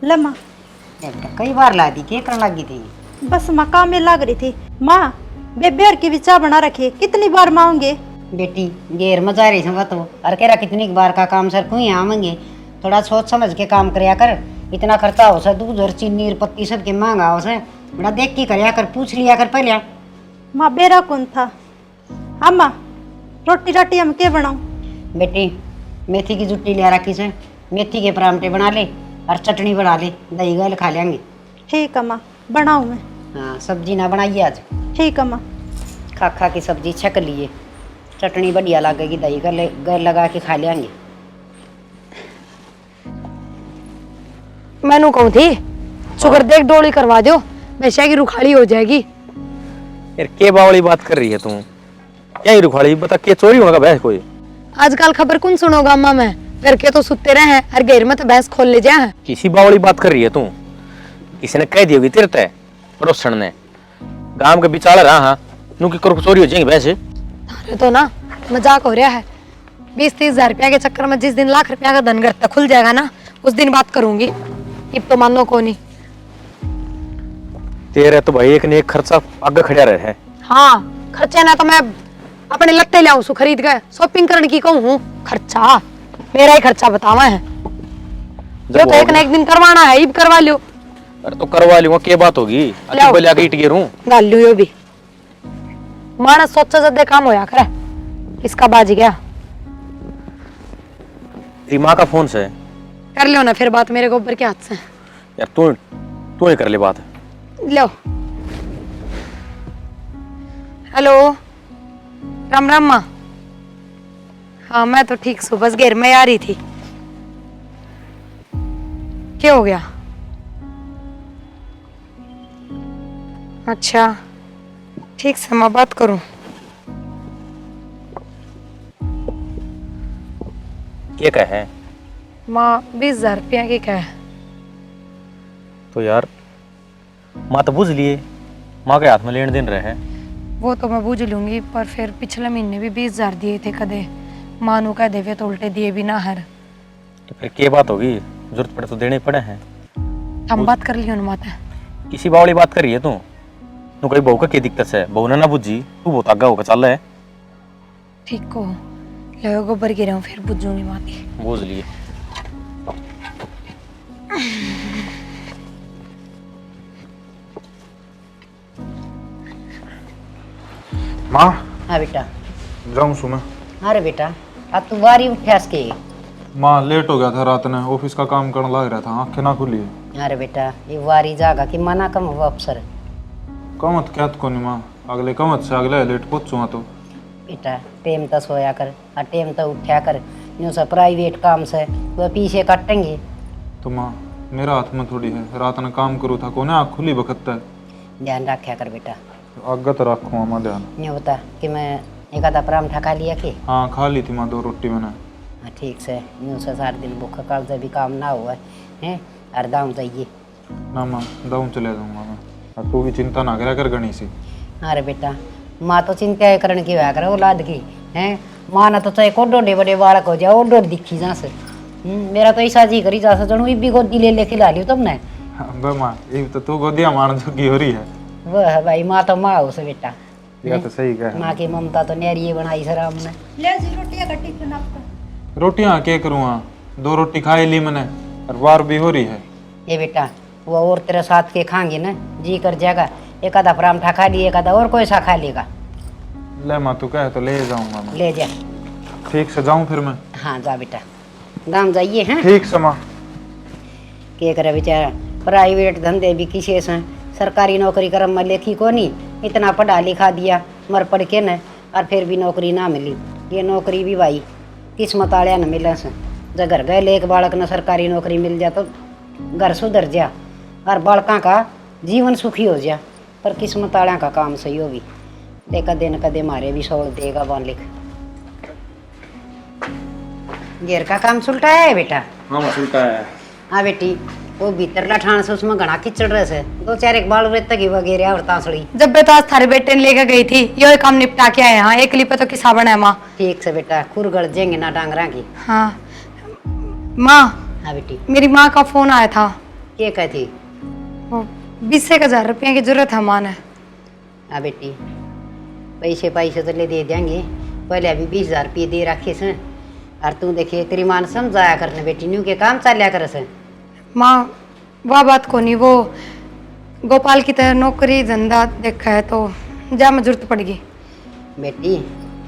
ले माँ। कई बार ला दी, क्या करने लगी थी? बस माँ काम में लग रही थी। माँ बेबे और की भी चाय बना रखी है, कितनी बार मांगे? बेटी घेर मजा रही समझ तो और कह रहा कितनी बार का काम सर क्यों यहाँ मांगे? थोड़ा सोच समझ के काम करया कर। इतना खर्चा हो सा, दूध और चीनी और पत्ती सब के महंगा हो सा, बड़ा देख के करया कर, पूछ लिया कर पहले। माँ बेरा कौन था? हाँ माँ रोटी राटी हम क्या बनाऊँ? बेटी मेथी की जुट्टी लिया रखी से, मेथी के परांठे बना ले और चटनी बना ले, दही गल खा लेंगे। ठीक है माँ, बनाऊँ मैं? हाँ सब्जी ना बनाइए आज। ठीक है माँ। खा की सब्जी छक लिए, चटनी बढ़िया लगेगी, दही गल लगा के खा लेंगे। मैनू कहूँ थी शुगर देख डोली करवा दो, वैसे की रुखाली हो जाएगी। यार के बावली बात कर रही है तू? क्या ही रुखाली बता, के चोरी होगा भैंस कोई? आजकल खबर कौन सुनोगा अम्मा? मैं घर के तो सुते रहे हैं और घेर में तो भैंस खोल ले जाए। किसी बावली बात कर रही है तू? किसी ने कह दी होगी तेरे तय पड़ोसन ने, गांव के बिचारा रहा हाँ नू की चोरी हो जाएंगे भैंस। अरे तो ना मजाक हो रहा है। 20-30 हजार रुपया के चक्कर में जिस दिन लाख रुपया का धन घर तक खुल जाएगा ना, उस दिन बात करूंगी। अब तो मानो को नहीं। तेरे तो भाई एक ने एक खर्चा आगे खड़ा रहे है। हाँ खर्चा ना तो मैं अपने लगते लाऊं सु खरीद गए, शॉपिंग करने की कहूँ हूँ। खर्चा मेरा ही खर्चा बतावा है, जो तो एक ना एक दिन करवाना है, इब करवा लियो। अरे तो करवा लूंगा, क्या बात होगी? ईट गिरूं गाल लियो भी मानस सोचा जदे काम होया करे। इसका बाज गया। तेरी माँ का फोन से कर लो ना फिर बात, मेरे गोबर के हाथ से। यार तू ही कर ले बात। लो हेलो, राम राम माँ। हाँ मैं तो ठीक सू, बस घेर में आ रही थी। क्या हो गया? अच्छा ठीक से मैं बात करूं। क्या कहे? माँ 20,000 रुपया की कहे। तो यार माँ तो बुझ लिए, माँ के हाथ में लेन देन रहे। वो तो मैं बूझ लूंगी, पर फिर पिछले महीने भी 20,000 दिए थे कदे। मानू कह देवे तो उल्टे दिए भी ना हर। तो फिर क्या बात होगी? जरूरत पड़े तो देने पड़े हैं। हम बात कर लियो ना माता। किसी बावली बात कर रही है तू? तू कहीं बहू का क्या दिक्कत है? बहू ने ना बुझी, तू बहुत आगा होकर चल रहा है। ठीक को लो गोबर गिरा हूँ, फिर बुझूंगी माती। बुझ लिए। माँ हाँ बेटा। जाऊँ सु मैं? अरे बेटा अब तू बारी उठ्यास के? माँ लेट हो गया था, रात ने ऑफिस का काम करने लग रहा था, आंखें ना खुली है। अरे बेटा ये वारी जागा कि मना कम हुआ अफसर। कमत क्या को नहीं माँ, अगले कमत से अगले लेट पहुँचूँगा तो। बेटा टेम तो सोया कर और टेम तो उठा कर, यूँ से प्राइवेट काम से वह पीछे काटेंगे। तो माँ मेरा हाथ में थोड़ी है, रात ने काम करूँ था कोने आँख खुली बखतता है। ध्यान रखा कर बेटा। आगे तो रखूँगा माँ ध्यान। नहीं होता कि मैं एक आधा परांठा खा लिया कि? हाँ खा ली थी माँ, 2 रोटी मैंने। हाँ ठीक से, यूँ से 7 दिन भूखा काल से भी काम ना हुआ है और दाम चाहिए ना माँ दाऊँ चले जाऊँगा मैं, और तू भी चिंता ना करा कर गणी सी। अरे बेटा माँ तो चिंता करने की हुआ करे औलाद की है। माँ ना तो चाहे कोडोडे बड़े बालक हो जाए ओडो दिखी जा से। मेरा तो ऐसा जी करी जा से जनू भी गोदी ले लेके ला लियो तुमने। बे माँ ये तो तू गोदिया मारने जोगी हो रही है। वह है भाई, माँ तो माँ हो से बेटा। यह तो सही कहा। माँ की ममता तो न्यारी बनाई सर हमने। ले जी रोटियां का टिफिन आपका। रोटियाँ क्या करूँगा, 2 रोटी खाई ली मैंने और वार भी हो रही है। ये बेटा वो और तेरे साथ के खाएंगे ना, जी कर जाएगा एक आधा परांठा खा लिए, एक आधा और कोई सा खा लेगा। ले माँ तू कहे तो ले जाऊँगा मैं। ले जा। ठीक से जाऊँ फिर मैं? हाँ जा बेटा, दाम जाइए हैं। ठीक से माँ। क्या करे बेचारा, प्राइवेट धंधे भी किसे से, सरकारी नौकरी करम में लेखी को नहीं, इतना पढ़ा लिखा दिया मर पढ़ के न, और फिर भी नौकरी ना मिली। ये नौकरी भी भाई किस्मत आलिया न मिले से। जब घर गए एक बालक न सरकारी नौकरी मिल जा तो घर सुधर जा और बालका का जीवन सुखी हो जा, पर किस्मत आलिया का काम सही होगी। ते कदे न कदे मारे भी सोल देगा मालिक। घेर का काम सुलटा है बेटा? हाँ सुलटा है। हाँ बेटी वो भीतर लाठान से उसमें घना कीचड़ रहे से, 2-4 एक बाल रेत की वगैरह और तांसड़ी। जब बे तो आज थारे बेटे ने लेकर गई थी, यो काम निपटा के आए। हाँ एक लिपे तो किसा बना है माँ। ठीक से बेटा, खुर गड़ जाएंगे ना डांगरा की। हाँ माँ हाँ बेटी। मेरी माँ का फोन आया था। क्या कहती? 20,000 रुपये की जरूरत है माँ ने। हाँ बेटी, पैसे पैसे तो ले दे देंगे, पहले अभी 20,000 रुपये दे रखे से। और तू देखिए तेरी माँ ने समझाया करने बेटी, न्यू के काम चलिया कर से। माँ वह बात को नहीं, वो गोपाल की तरह नौकरी धंधा देखा है तो जा में जरूरत पड़ेगी। बेटी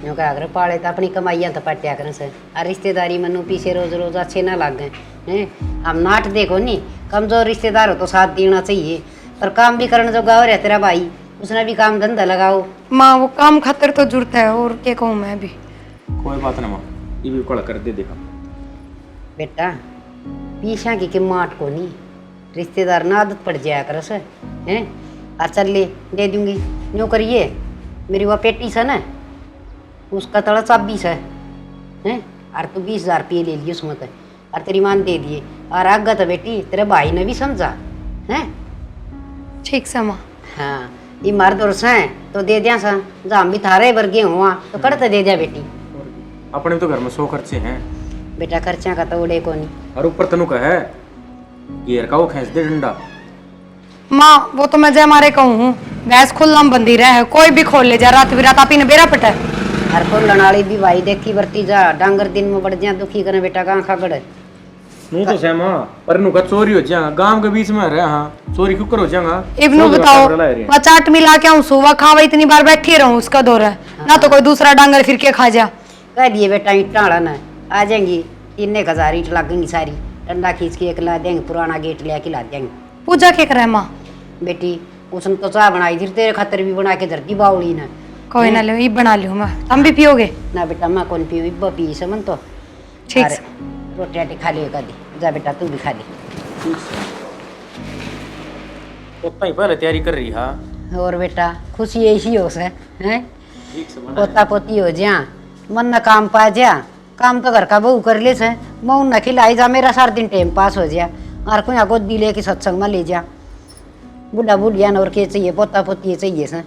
न्यू का अगर पाले तो अपनी कमाइयाँ तो पटिया कर से, और रिश्तेदारी मनु पीछे रोज रोज अच्छे ना लग गए हैं। हम नाट देखो नहीं, कमजोर रिश्तेदार हो तो साथ देना चाहिए, पर काम भी करने जो गाँव रहा तेरा भाई, उसने भी काम धंधा लगाओ। माँ वो काम खातिर तो जरूरत है, और क्या कहूँ मैं भी। कोई बात ना माँ, ये भी कड़ा कर दे देखा। बेटा पीछा की माट को नहीं, रिश्तेदार ना आदत पड़ जाया कर से हैं। और चल ले दे दूंगी, यूँ करिए मेरी वह पेटी से ना, उसका तड़ा 26 है हैं। और तू 20,000 रुपये ले लिए उसमें तो, और तेरी मान दे दिए। और आगे तो बेटी तेरे भाई ने भी समझा हैं। ठीक से माँ। हाँ ये मर्द और से तो दे दिया सा, जहाँ भी थारे वर्गे हुआ तो करते दे दिया बेटी। अपने तो घर में 100 खर्चे हैं बेटा, खर्चा का तो उड़े को नहीं। और ऊपर तनु का है गियर का वो खींच दे डंडा। माँ वो तो मैं जय मारे कहूँ हूँ, भैंस खुल्लम बंदी रहे, कोई भी खोल ले जा, रात बिरात आप ने बेरा पटा। हर को लड़ाई भी भाई देखी बरती जा, डांगर दिन में बढ़ जा, दुखी करे बेटा कहाँ खागड़। नू तो सहमा पर नु का चोरी हो जाएगा, गांव के बीच में रहा। हाँ चोरी क्यों हो जाएगा? इब्नू बताओ, मैं चाट मिला के आऊँ सुबह खावा, इतनी बार बैठी रहूँ उसका दौर है ना, तो कोई दूसरा डांगर फिर के खा जा। कह दिए बेटा ईटा ना आ जाएंगी, 3,000 ईट लगेंगी सारी, डंडा खींच के एक ला देंगे, पुराना गेट ले के ला देंगे। पूजा क्या करे माँ? बेटी उसने तो चाह बनाई थी, तेरे खातर भी बना के धरती बाउली ना। कोई ना ले, बना लियो मैं, तुम भी पियोगे? ना बेटा मैं कौन पी, इब्बा पी समन तो। ठीक अरे, रोटी राटी खा लियो कदी, जा बेटा तू भी खा ली। उतना ही पहले तैयारी कर रही। हाँ और बेटा खुशी ऐसी हो से हैं, पोता पोती हो जा, मन न काम पा जा, काम तो घर का बहू कर ले से, मऊ न खिलाई जा, मेरा सारा दिन टाइम पास हो जा। और कोई आगो दिले के सत्संग में ले जा, बुढ़ा बुढ़िया और के चाहिए, पोता पोती चाहिए से।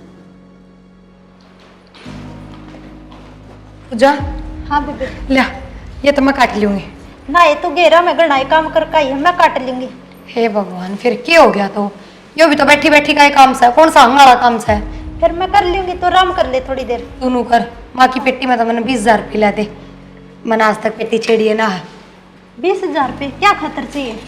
पूजा हाँ बेबे। ले, ये तो मैं काट लूंगी। ना ये तो घेरा में गणाई काम कर का ही है, मैं काट लूंगी। हे भगवान, फिर क्या हो गया? तो यो भी तो बैठी बैठी का ही काम से, कौन सा हंगाड़ा काम से? फिर मैं कर लूंगी, तो आराम कर ले थोड़ी देर। दोनों कर। माँ की पेटी में तो मैंने 20,000 रुपये ला दे, मैंने आज तक पेटी छेड़ी है ना है। 20,000 रुपये क्या खातर चाहिए?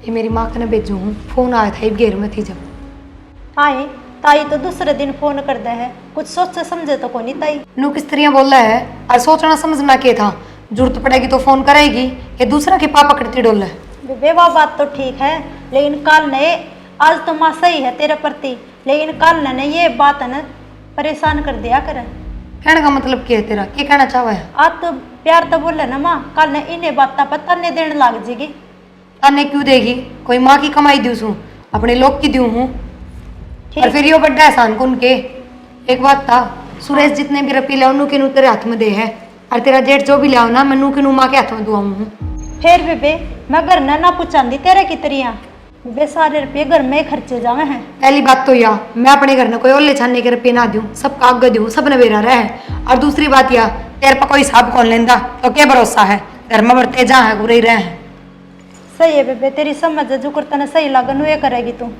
ये मेरी माँ ने भेजू हूँ, फोन आया था, घेर में थी जब आए ताई तो दूसरे दिन फोन कर दे है, कुछ सोच से समझे तो कोनी ताई। नू किस तरह बोल रहा है, और सोचना समझना क्या था, जरूरत पड़ेगी तो फोन करेगी, ये दूसरा की पापा करती डोल है। बेबे वह बात तो ठीक है, लेकिन कल ने, आज तो माँ सही है तेरे प्रति, लेकिन कल ने ये बात न परेशान कर दिया कर। कहने का मतलब क्या है तेरा, क्या कहना चाहवा है? आज तो प्यार तो बोले ना माँ, कल ने इन्हें बात पता नहीं देने लग जाएगी। ताने क्यों देगी? कोई माँ की कमाई दूँ हूँ, अपने लोग की दूँ हूँ, और फिर यो बड्डा एहसान कौन के? एक बात था, सुरेश जितने भी रुपये लाओ नू के नू तेरे हाथ में दे है, और तेरा जेठ जो भी लाओ ना, मैं नू के नू माँ के हाथ में दुआऊँ हूँ। फिर बेबे मैं घर ना पूछांदी तेरे की तरिया, बेबे सारे रुपये घर में खर्चे जावे हैं। पहली बात तो या मैं अपने घर में कोई और ले छानने के रुपये ना दूँ, सब कागज दूँ, सब नवेरा रहे। और दूसरी बात या तेरे पर कोई हिसाब कौन लेंदा, तो क्या भरोसा है, घर में बरते जा है बुरे रहे हैं। सही है बेबे, तेरी समझ जो करता ना सही लगन ये करेगी तू।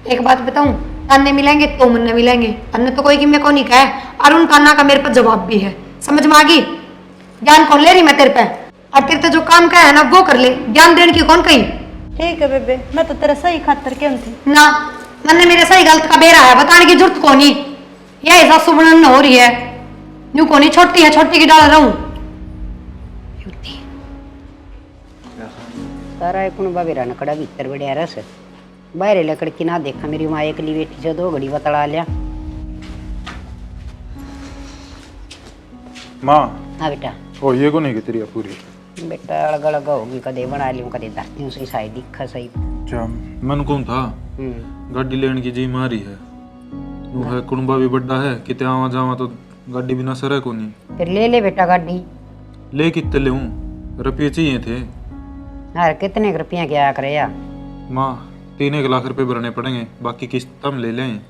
एक बात बताऊं, ताने मिलेंगे तो मन मिलेंगे, अन्य तो कोई कि मैं को नहीं कहे, और उन ताना का मेरे पर जवाब भी है। समझ में आ गई? ज्ञान कौन ले रही मैं तेरे पे, और तेरे तो जो काम का है ना वो कर ले, ज्ञान देने की कौन कही? ठीक है बेबे, मैं तो तेरा सही खातर क्यों थी ना, मैंने मेरे सही गलत का बेरा है, बताने की जरूरत को नहीं। यह ऐसा सुबह हो रही है, यूं को नहीं, छोटी है, छोटी की डाल रहा हूं। सारा एक बाबेरा नकड़ा भीतर बढ़िया रस, बाहर लकड़ की ना देखा, मेरी माँ एक ली बेटी से 2 घड़ी बतला लिया। माँ हाँ बेटा। ओ ये को नहीं की तेरी पूरी बेटा अलग अलग होगी, कदे बना लियो कदे धरती हूँ, सही साई दिखा सही। अच्छा मन कौन था गाड़ी लेने की जी मारी है, वो है कुंबा भी बड़ा है, किते आवा जावा तो गाड़ी बिना सरे को नहीं। फिर ले ले बेटा गाड़ी। ले कितने ले रुपये चाहिए थे? यार कितने रुपया क्या करे यार? माँ 3 लाख रुपए भरने पड़ेंगे, बाकी किस्त हम ले लें।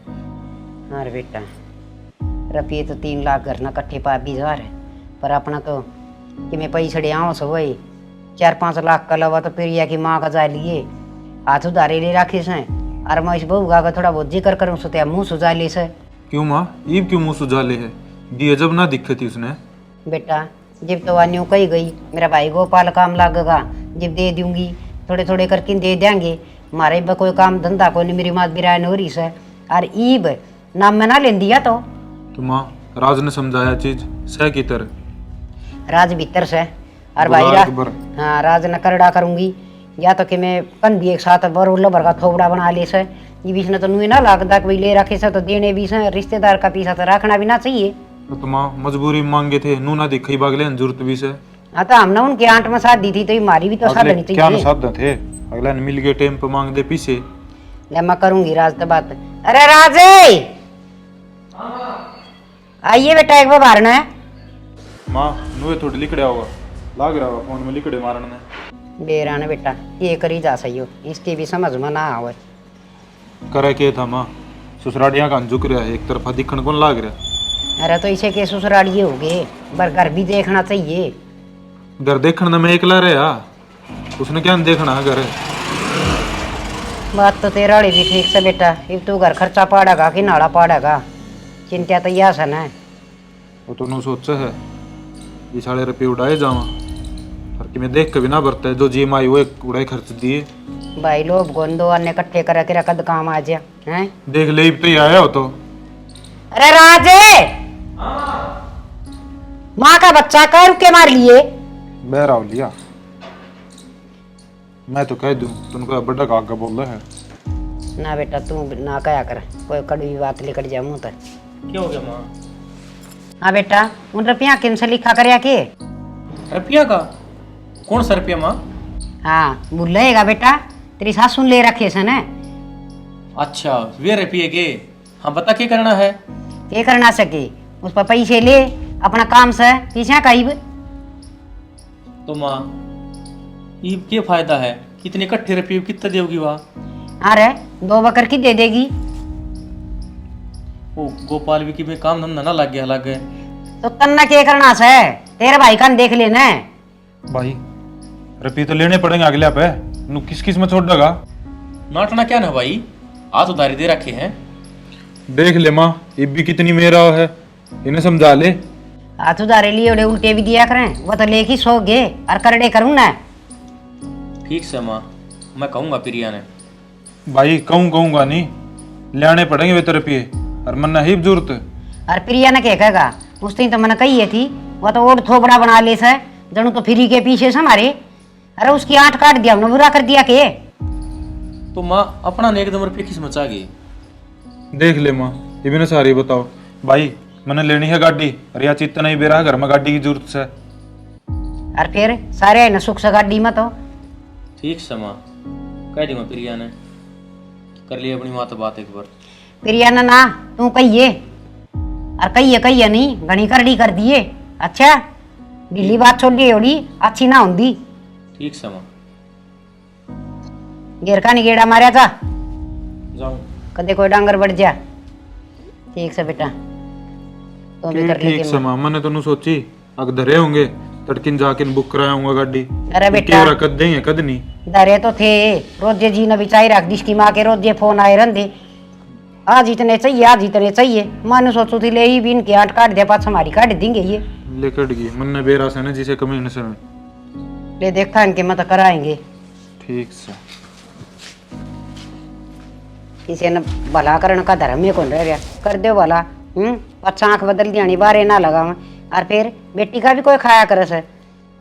हाँ बेटा रुपये तो 3 लाख घर ना कट्ठे पा 20,000 है, पर अपना तो कि मैं पैसे आओ सो वही 4-5 लाख का लवा तो फिर यह कि माँ का जा लिए, हाथ उधारे ले राखे से और मैं इस बहू का थोड़ा बहुत जिक्र करूँ सो ते मुँह सुझा ले से। क्यों माँ ईब क्यों मुंह सुझाले है? दिए जब ना दिक्कत थी उसने। बेटा जब तो वान्यू कही गई मेरा भाई गोपाल काम लागेगा, जब दे दूंगी थोड़े थोड़े करके दे देंगे। हमारे भी कोई काम धंधा कोई नहीं, मेरी मात बिरान हो रही से और ईब नाम में ना ले दिया तो माँ राज ने समझाया चीज सह की तरह। राज भीतर से और भाई हाँ राज न करड़ा करूंगी या तो कि मैं कंधी एक साथ बरोल भर का थोबड़ा बना ले से। ये बीच में तो नुई ना लागदा कोई ले रखे से तो देने भी से, रिश्तेदार का पीछा तो रखना भी ना चाहिए। तो माँ मजबूरी में मांगे थे, नू ना दिखाई बागले जरूरत भी से। हाँ तो हमने उनके आंट में साथ दी थी तो हमारी भी तो साथ देनी क्या चाहिए। साथ थे अगला ने मिल गए टाइम पे मांग दे पीछे। ले मैं करूंगी राज तो बात। अरे राज आइए बेटा एक बार मारना है। माँ नुए थोड़ी लिखड़िया होगा, लाग रहा होगा फोन में लिखड़े मारने ने। बेरा ने बेटा ये करी जा सही हो, इसकी भी समझ में ना आवे। करे के था माँ ससुराड़ियाँ का झुक रहा है, एक तरफा दिखण कौन लाग रहा। अरे तो इसे के ससुरालिए हो गए, पर घर भी देखना चाहिए। घर देखने में एकला रहा, उसने क्या देखना है घर। बात तो तेरा वाली भी ठीक से बेटा, अब तू घर खर्चा पाड़ेगा कि नाड़ा पाड़ेगा, चिंता तो यह सन है। वो तो नू सोचा है ये साढ़े रुपये उड़ाए जावा और कि मैं देख कभी ना बरता है, जो जी माई वो एक उड़ाए खर्च दिए। भाई लोग गोंदो अन्य इकट्ठे करे के कद काम आ जा हैं। देख ले तो ही आया हो तो। अरे राजे माँ का बच्चा कर के मार लिए। बहराव लिया मैं तो कह दूं तुमको बड़ा काका बोल रहा है। ना बेटा तू ना कया कर, कोई कड़वी बात लेकर जा मुँह तक। क्या हो गया माँ? हाँ बेटा उन रुपया किन से लिखा कर के। रुपया का? कौन सा रुपया माँ? हाँ भूलेगा बेटा, तेरी सासू ले रखे से न। अच्छा वे रुपये के? हाँ बता क्या करना है? ये करना सके उस पर पैसे ले अपना काम से पीछे करीब। तो माँ ये क्या फायदा है? कितने इकट्ठे रुपये कितना देगी वहाँ? अरे 2 बकर की दे देगी। वो गोपाल भी कि में काम धंधा ना लग गया लग गए तो तन्ना क्या करना से, तेरे भाई का देख लेना। भाई रुपये तो लेने पड़ेंगे अगले पे, नू किस किस में छोड़ देगा। नाटना क्या ना भाई, हाथ उधारी दे रखे हैं। देख ले माँ ये भी कितनी मेरा है, इन्हें समझा ले। हाथ उधारे लिए उड़े उल्टे भी दिया करें, वो तो लेके सो गए और करड़े करूँ ना। ठीक से माँ मैं कहूँगा प्रिया ने। भाई कहूँगा नहीं, लेने पड़ेंगे वे तो रुपये और मन ही जरूरत। और प्रिया ने क्या कहेगा, उस दिन तो मैंने कही थी वो तो और थोबड़ा बना ले से जनू तो फ्री के पीछे से हमारे। अरे उसकी आंट काट दिया हमने, बुरा कर दिया के। तो माँ अपना ने एकदम रुपये किस मचा गई। देख ले माँ ये भी ना सारी बताओ। भाई मैंने लेनी है गाड़ी और या चित्त नहीं बेरा घर में गाड़ी की जरूरत से। और फिर सारे है न सुख से गाड़ी में तो। ठीक से माँ कह दूंगा प्रिया ने, कर लिया अपनी माँ तो बात एक बार। प्रिया ने ना तू कहिए और कहिए नहीं घनी करड़ी कर दिए। अच्छा ढीली बात छोड़ दी होड़ी अच्छी ना होंगी। ठीक से माँ घेर का नहीं गेड़ा मारा था जाऊँ कदे कोई डांगर बढ़ जा। ठीक से बेटा तो भी कर ठीक लीजिए। से माँ मैंने तो नू सोची अग धरे होंगे तड़किन जाके बुक कराऊंगा गाड़ी। अरे बेटा कद देंगे कद नहीं डरे तो थे, रोजे जी ने बिचाई रख दी इसकी माँ के, रोजे फोन आए रहते आज इतने चाहिए आज इतने चाहिए। मानो सोचू थी ले ही भी इनकी आंट काट दे पास हमारी काट देंगे ये। ले कट गई मन ने बेरा से ना जिसे कमी न से। ले देखा इनके मत कराएंगे। ठीक से किसी ने भला करने का धर्म ही कौन रह गया, कर दो भला। अच्छा आँख बदल दिया बारे ना लगा। और फिर बेटी का भी कोई खाया करे से,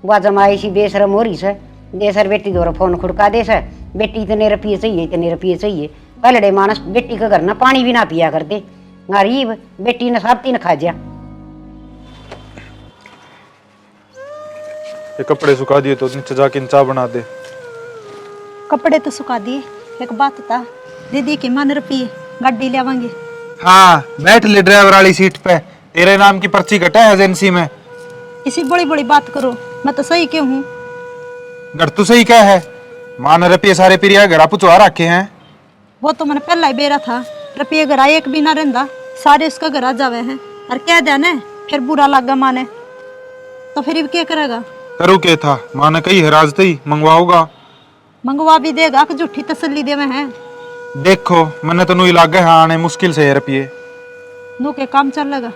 वह जमाई सी बेशरम हो रही से, दे सर बेटी दो फोन खुड़का दे सर बेटी इतने रुपये चाहिए इतने रुपये चाहिए। पहले मानस बेटी के घर ना पानी भी ना पिया कर दे, गरीब बेटी ने सब तीन खा जा। ये कपड़े सुखा दिए तो नीचे जाके चाय बना दे। कपड़े तो सुखा दिए, एक बात था दीदी की मन रुपये गाड़ी ले आवांगे। हाँ बैठ ले ड्राइवर वाली सीट पे, तेरे नाम की पर्ची कटा है एजेंसी में। इसी बड़ी बड़ी बात करो, मैं तो सही क्यों हूँ। घर तो सही क्या है, मान रुपये सारे प्रिया घर पुचवा रखे हैं। वो तो मैंने पहला ही बेरा था, रुपये घर आए एक भी ना रहता, सारे उसका घर आ जावे हैं और कह देना फिर बुरा लगा माने तो फिर क्या करेगा। करू के था माँ ने कही है राज तई मंगवाओगा। मंगवा भी देगा कि झूठी तसल्ली देवे हैं। देखो मैंने तो नहीं लागे हाँ आने मुश्किल से रुपये नो के काम चलेगा,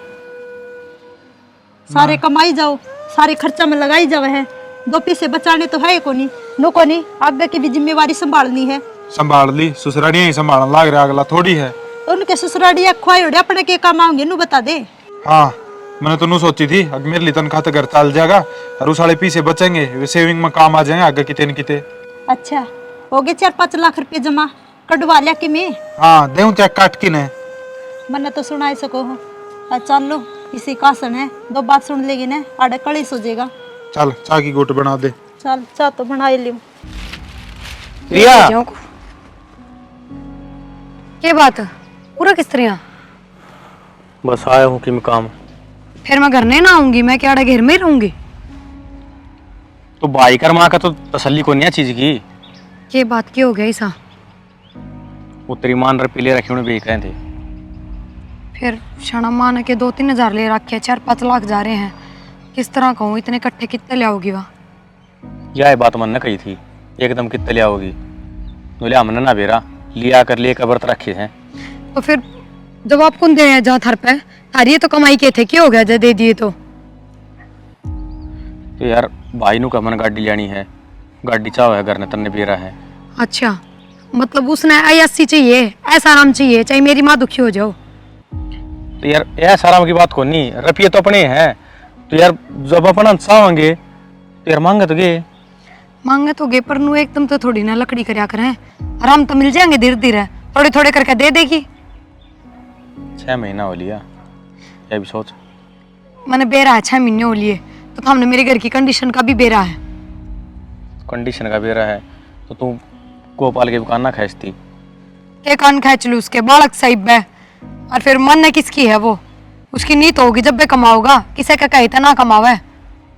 सारे कमाई जाओ, सारे खर्चा में लगाई जावे है। 2 पैसे बचाने तो है को नहीं, नो को नहीं, आगे की भी जिम्मेवारी संभालनी है। संभाल ली, ससुरालियां ही संभालने लाग रहा, अगला थोड़ी है। तो उनके ससुरालिया खुआई उड़े अपने के काम आऊंगे, नु बता दे। हाँ मैंने तो नू सोची थी अगर मेरे लिए तनख्वाह तो घर चल जाएगा और उस साले पैसे बचेंगे, वे सेविंग में काम आ जाएंगे आगे किते न किते। अच्छा हो गए 4-5 लाख रुपए जमा कटवा लिया कि मैं? हाँ देऊं चेक काट के ने। मैंने तो सुनाई सको हो। चल लो इसी का सन है, 2 बात सुन लेगी ना आड़े कड़ी सोजेगा। चल चाय की घुट बना दे। चल चाह तो बना ही लियो। रिया क्या बात है? पूरा किस तरह? बस आया हूँ कि मैं काम। फिर मैं घर नहीं ना आऊंगी, मैं क्या घर में ही रहूंगी? तो भाई कर माँ का तो तसल्ली को नहीं है चीज की। ये बात क्या हो गया ऐसा? वो तेरी मान रुपये ले रखे उन्हें बेच रहे थे। फिर क्षणा मान के 2-3 हजार ले रखे, 4-5 लाख जा रहे हैं। किस तरह कहूँ, इतने इकट्ठे कितने ले आओगी वहाँ? यह बात मन ने कही थी एकदम कितने ले आओगी, बोले हमने ना बेरा लिया कर लिए कबर रखे हैं। तो फिर जवाब कौन दे जहाँ थर पे थारी तो कमाई के थे, क्या हो गया जो दे दिए? तो यार भाई नु का मन गाड़ी लेनी है, गाड़ी चाहो है घर ने तन्ने बेरा है। अच्छा मतलब उसने ऐसी चाहिए, ऐसा आराम चाहिए, चाहे मेरी माँ दुखी हो जाओ। तो यार ऐसा आराम की बात को नहीं, रुपये तो अपने हैं। तो यार जब अपन चाहेंगे तो यार मांगे तो गे मांगे तो गे, पर नू एकदम तो थोड़ी ना लकड़ी करया करें, आराम तो मिल जाएंगे धीरे धीरे, थोड़े थोड़े करके दे देगी। 6 महीना हो लिया, यह भी सोच। मैंने बेरा है 6 महीने हो लिए, तो हमने मेरे घर की कंडीशन का भी बेरा है। कंडीशन का बेरा है तो तू गोपाल की दुकान ना खेचती के कान खेच लू उसके, बालक साहिब है। और फिर मन ने किसकी है वो, उसकी नीत होगी जब भी कमाओगा, किसे का कहता ना कमावे।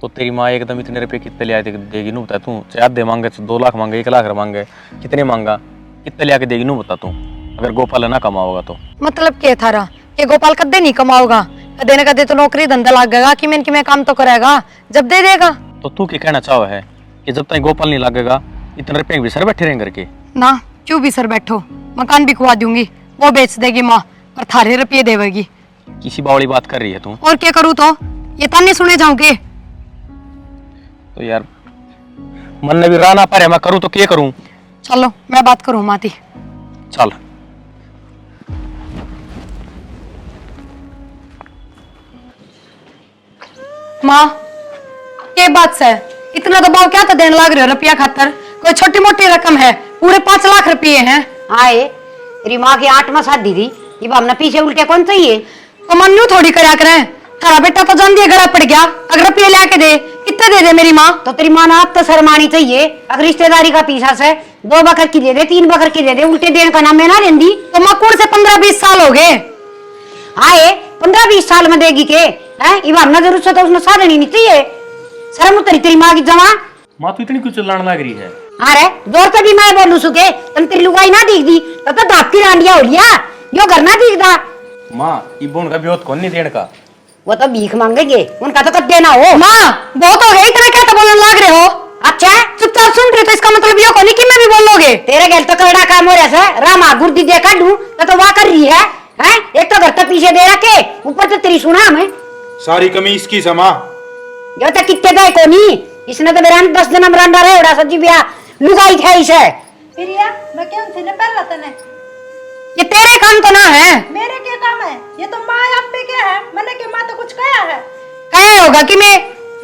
तो तेरी माँ एकदम इतने रुपये कितने ले आए देगी नू बता तू? चाहे आधे मांगे 2 लाख मांगे, 1 लाख मांगे, कितने मांगा कितने ले आके देगी नू बता तू? अगर गोपाल ना कमाओगा तो मतलब क्या थारा कि गोपाल कदे नहीं कमाओगा, कदे न कदे तो नौकरी धंधा लगेगा कि मैं काम तो करेगा जब दे देगा। तो तू क्या कहना चाहो है कि जब तक गोपाल नहीं लगेगा इतने रुपये भी सर बैठे रहेंगे करके? ना क्यों भी सर बैठो, मकान भी खुआ दूंगी, वो बेच देगी माँ और थारे रुपये देवेगी। किसी बावड़ी बात कर रही है तू? और क्या करूँ तो ये ताने सुने जाऊंगे? तो यार मन ने भी राह ना पारे, मैं करूँ तो क्या करूँ? चलो मैं बात करूँ माती। चल माँ के बात से इतना दबाव क्या तो देने लग रहे हो रुपया खातर? कोई छोटी मोटी रकम है, पूरे 5 लाख रुपये हैं। आए तेरी माँ की 8वां शादी थी, ये हमने पीछे उल्टे कौन चाहिए? तो मन्नू थोड़ी करया करें, थारा बेटा तो जान दिया गड़ा पड़ गया, अगर रुपये लेके दे कितने दे दे मेरी माँ? तो तेरी माँ ने आप तो शर्मानी चाहिए, अगर रिश्तेदारी का पीछा से 2 बकर की दे दे, 3 बकर की दे दे, उल्टे देने का नाम मैं ना लेंदी। तो मकुड़ से 15-20 साल हो गए। आए 15-20 साल में देगी के हैं? ये हमने जरूरत तो उसने साधन ही नहीं चाहिए। शर्म उतरी तेरी माँ की जमा। माँ तू इतनी क्यों चिल्लाने लग रही है? अरे जोर से भी मैं बोलू सुके तन तेरी लुगाई ना दिख दी तब तो दाप की रांडिया हो लिया, यो घर ना दिखदा। माँ ये बोन का ब्योत कौन नहीं देने का? वो तो भीख मांगेंगे, उनका तो कब देना हो। माँ बहुत हो गया, इतना क्या तो बोलने लग रहे हो? अच्छा चुपचाप सुन रहे तो इसका मतलब ये नहीं कि मैं भी बोलोगे। तेरे गैल तो करड़ा काम हो रहा है, राम आगुर दी देखा लू तो वाह कर रही है हैं? एक तो घर तो पीछे दे रखे, ऊपर तो तेरी सुना हमें सारी कमी इसकी समा। यो तो कितने गए को नहीं, इसने तो मेरा 10 जन्म रंडा रहे उड़ा सजी बिया लुगाई थे इसे। प्रिया मैं क्यों थे ना पहला तने? ये तेरे काम तो ना है। मेरे क्या काम है? ये तो माँ आप पे क्या है? मैंने क्या माँ तो कुछ कहा है? कहे होगा कि मैं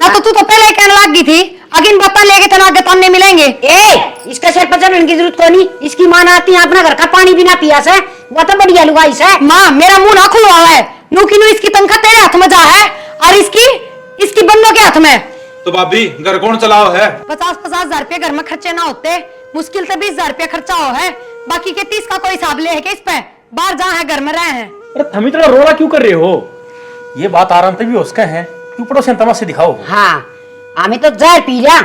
ना, तो तू तो पहले कहने लग गई थी अगिन बत्ता लेके तना आगे ताने मिलेंगे। ए इसका सिर पर चढ़ने की जरूरत को नहीं, इसकी माँ ने आती है अपना घर का पानी भी ना पिया से, वो तो बढ़िया लुगाई से। माँ मेरा मुंह ना खुलवा है, नू की नू इसकी तनख्वाह तेरे हाथ में जा है और इसकी बंदों के हाथ में। तो भाभी घर कौन चलाओ है? 50-50 हजार रुपये घर में खर्चे ना होते, मुश्किल से 20 हजार रुपया खर्चा हो है, बाकी के 30 का कोई हिसाब ले है कि इस पे बाहर जहाँ है घर में रहे हैं। अरे तुम इतना रोना क्यों कर रहे हो? ये बात आराम से भी उसका है, क्यों पड़ोसी तमाशे दिखाओ? हाँ हमें तो जहर पी लिया,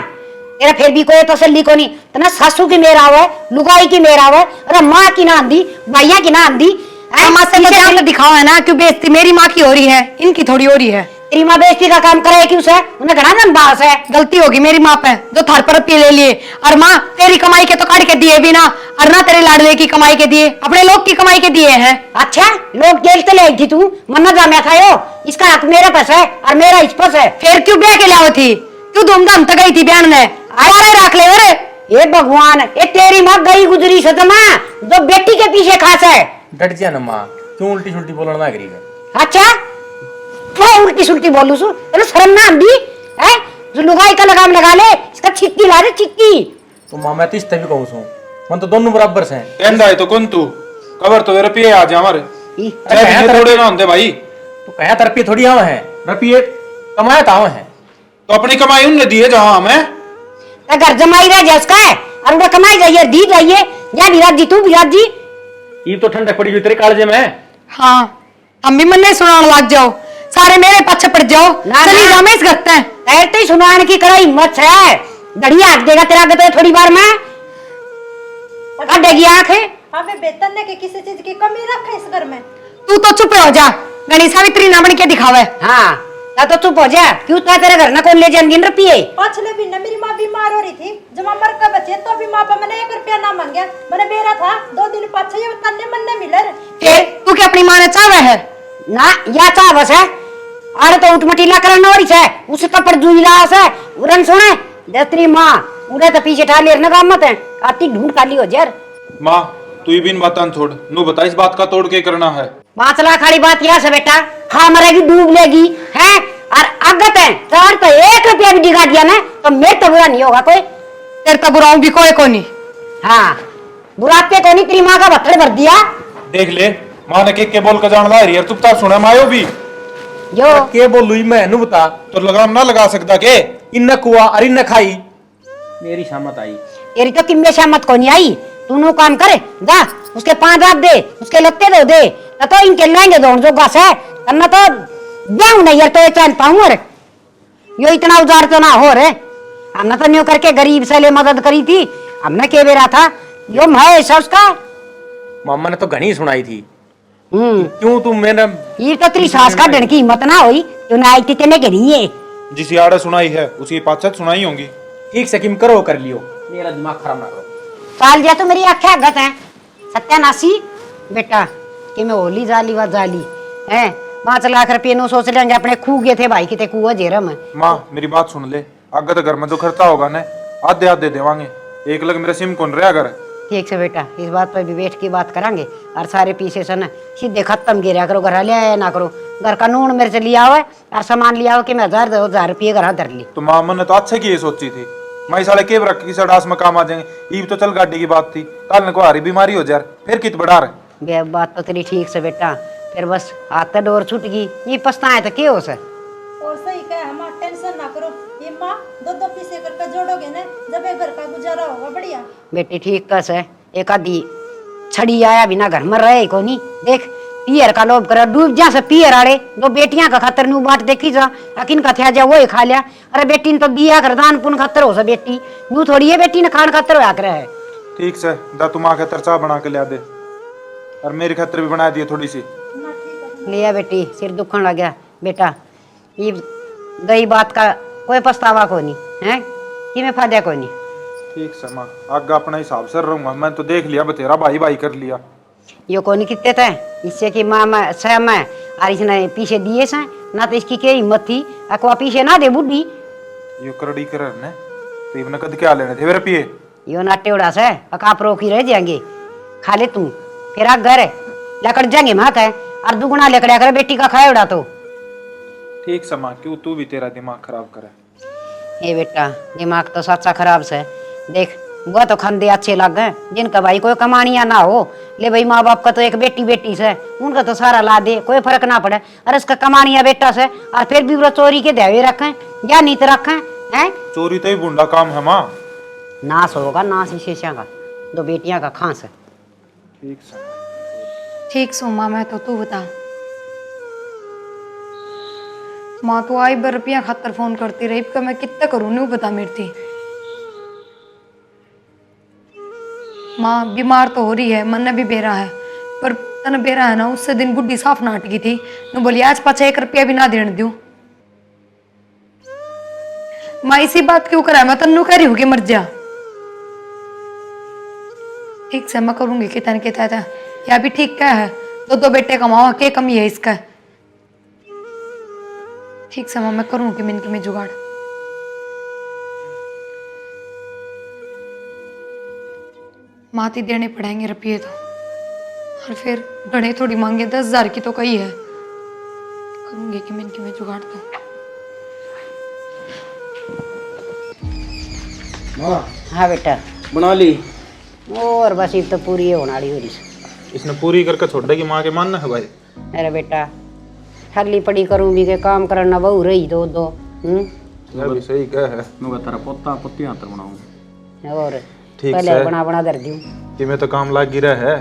तेरा फिर भी कोई तसल्ली को नहीं। तना सासू की मेरा हुआ लुगाई की मेरा हुआ, अरे माँ की ना आंधी भैया की ना आंधी तमाशे तो दिखाओ है ना, क्यों बेइज्जती मेरी माँ की हो रही है, इनकी थोड़ी हो रही है। तेरी माँ बेइज्जती का काम करे क्यों से? उन्हें घना जन बास है। गलती होगी मेरी माँ पे जो थार पर रुपये ले लिए। और माँ तेरी कमाई के तो काट के दिए भी ना, और ना तेरे लाडले की कमाई के दिए, अपने लोग की कमाई के दिए हैं। अच्छा लोग जेल से ले थी तू मन्ना जामे था यो, इसका हक मेरा पास है और मेरा इस पास है। फिर क्यों ब्याह के लाओ थी? क्यों धूमधाम तक गई थी बहन ने? आरे रख ले। अरे ये भगवान, ये तेरी माँ गई गुजरी सदमा जो बेटी के पीछे खास है। डट जा ना माँ, क्यों उल्टी सुल्टी बोलना ना करी है? अच्छा क्या उल्टी सुल्टी बोलू सु? अरे शर्म ना आंदी है? जो लुगाई का लगाम लगा ले, इसका छिक्की ला दे छिक्की। तो माँ मैं तो इस तभी कहूँ सू, मन तो दोनों बराबर से हैं। कहंदा है तो कौन तू कबर तो रुपये आ जा हमारे चाहे थोड़े ना होते भाई। तो कहा तरपी थोड़ी आवा है, रुपये कमाया था है तो अपनी कमाई उनने दी है जहाँ हमें घर जमाई रह जा उसका है और उन्हें कमाई जाइए दी जाइए। या विराट जी तू विराट जी ये तो ठंडक पड़ी हुई तेरे कालजे में। हाँ हम भी मन नहीं सुनाने लग जाओ, सारे मेरे पीछे पड़ जाओ। चली जाओ मैं इस घर में। तैरते ही सुनाने की कड़ा हिम्मत है, दड़िया हक देगा तेरा गते थोड़ी बार में काटेगी आंखें। हमें वेतन ने के किसी चीज की कमी रखे इस घर में। तू तो चुप हो जा, गणेश सावित्री ना बन के दिखावे। हाँ तो चुप हो जा, क्यों था तेरे घर ना कौन ले जाएंगे रुपये? पिछले महीने मेरी माँ बीमार हो रही थी, जब मर का बचे तो भी माँ पर मैंने 1 रुपया ना मांगा। मैंने बेरा था 2 दिन पाछे ये तन्ने मन्ने मिले। फिर तू क्या अपनी माँ ने चाहा है? ना या चाह बस है अरे तो उठमटीला करना हो रही है उसे कपड़ जुईला है उरन सुने दस्तरी माँ उड़े तो पीछे ठा ले ना काम मत है आती ढूंढ खाली हो जर। माँ तू ही बिन बातान छोड़, नू बता इस बात का तोड़ के करना है। 5 लाख वाली बात यह से बेटा, खा मरेगी डूब लेगी है और अगत है चार तो 1 रुपया भी दिखा दिया ना तो मेरे तो बुरा नहीं होगा कोई। तेरे तो बुराऊ भी कोई को नहीं। हाँ बुराते को नहीं, तेरी माँ का भत्थड़ भर दिया। देख ले माँ ने के बोल का जान ला रही है, चुपचाप सुना मायो भी जो के बोलू मैं नु बता, तो लगाम ना लगा सकता के? इन कुआ और इन खाई मेरी शामत आई। तेरी तो किम्मे शामत को नहीं आई, तू नो काम करे जा उसके 5 रात दे उसके लगते दे तो इनके लाएंगे दौड़ जो गास है करना तो जाऊं नहीं यार तो चैन पाऊं। और यो इतना उजार तो ना हो रे, हमने तो न्यू करके गरीब से ले मदद करी थी, हमने के बेरा था यो मैं उसका मामा ने तो घनी सुनाई थी। क्यों तुम मेरा ये तो तेरी सास का डर की हिम्मत ना हुई जो ना आई थी तेने के नहीं है जिस यार सुनाई है उसी पाछत सुनाई होंगी। ठीक से किम करो कर लियो, मेरा दिमाग खराब ना करो। साल जा तो मेरी आंखें आगत है सत्यानाशी बेटा कि मैं होली जाली व जाली है 5 लाख रुपये नो सोच लेंगे अपने खू गए थे भाई किते कुआ जेरम है। माँ मेरी बात सुन ले, आगे तो घर में जो खर्चा होगा ना आधे आधे देवांगे, 1 लाख मेरा सिम कौन रहा घर। ठीक से बेटा इस बात पर भी बैठ की बात करेंगे और सारे पीछे से ना सीधे खत्म गिरा करो, घर ले आया ना करो, घर का नून मिर्च लिया हुआ और सामान लिया हुआ कि मैं 1000 रुपये घर धर ली। तो माँ मैंने तो अच्छे की ये सोची थी, मैं साले के रख किस डास में काम आ जाएंगे। ईब तो चल गाड़ी की बात थी, कल को हारी बीमारी हो जा फिर कित बढ़ा रहे। बात तो तेरी ठीक से बेटा, फिर बस हाथ डोर छूट गई ये पछताए तो क्या हो सर। और सही कहे हम टेंशन ना करो, ये माँ 2 पीसे करके जोड़ोगे ना जब एक घर का गुजारा होगा बढ़िया। बेटी ठीक कस है, एक आधी छड़ी आया बिना घर में रहे को नहीं। देख पियर का लोभ कर डूब जा से पियर आड़े 2 बेटियां का खतर नु बाट देखी जा अकिन का थिया जा वो ही खा लिया। अरे बेटी ने तो दिया कर दान पुन खतर हो सा बेटी नू थोड़ी है बेटी ने खान खतर होया करे है। ठीक से दा तुम आके तरचा बना के लिया दे और मेरी खतर भी बना दिए थोड़ी सी। लिया बेटी सिर दुखन लग गया बेटा, ये गई बात का कोई पछतावा को नहीं है कि मैं फायदा को नहीं। ठीक से माँ आगे अपना हिसाब से रहूंगा, मैं तो देख लिया बतेरा भाई भाई कर लिया। यो को नहीं कितने थे इससे कि माँ मैं सह मैं और इसने पीछे दिए से ना तो इसकी क्या हिम्मत थी अकवा पीछे ना दे बुढ़ी यो करड़ी कर ने तो इबने कद क्या लेने थे मेरे पिए यो नाटे उड़ा से अकाप रोकी रह जाएंगे खा ले तू फिर आ घर लकड़ जाएंगे मात है और दुगुना लकड़ा कर बेटी का खाए उड़ा तो। ठीक से माँ क्यों तू भी तेरा दिमाग खराब करे। ये बेटा दिमाग तो सच्चा खराब से देख वो तो खंदे अच्छे लग गए जिनका भाई कोई कमानिया ना हो ले भाई माँ बाप का तो एक बेटी से उनका तो सारा ला दे कोई फर्क ना पड़े। अरे उसका कमानिया बेटा से और फिर भी वो चोरी के ध्यावे रखें या नीत रखें हैं। चोरी तो ही बुंडा काम है माँ। नाश होगा नाश ही शेषा का 2 बेटियां का खांस है। ठीक से ठीक सो माँ मैं तो तू बता। माँ तो आई बार रुपया खातर फोन करती रही कि मैं कितना करूँ नहीं बता मेरी थी। माँ बीमार तो हो रही है, मन भी बेरा है पर तन बेरा है ना उससे दिन बुढ़ी साफ नाटकी थी न बोली आज पाछा 1 रुपया भी ना देने दूं। माँ इसी बात क्यों करा, मैं तन्नू कह रही हूँ कि मर जा। ठीक से मैं करूंगी कि तन के था या भी ठीक क्या है, दो बेटे कमाओ, क्या कमी है इसका। ठीक से मैं करूंगी मिनके में जुगाड़। माती देने पड़ेंगे रुपये तो, और फिर घने थोड़ी मांगे 10,000 की तो कही है, करूंगी कि मिनके में जुगाड़ तो। हाँ बेटा बना ली। और बस ये तो पूरी होने वाली हो रही है। इसने पूरी करके छोड़ देगी माँ के मानना है भाई। अरे बेटा खाली पड़ी करूँ भी के काम करना बहू रही दो यह भी सही कह है। मैं तेरा पोता पोती हाथ बनाऊं। और ठीक पहले से बना दर दूँ कि मैं तो काम लाग गिरा है।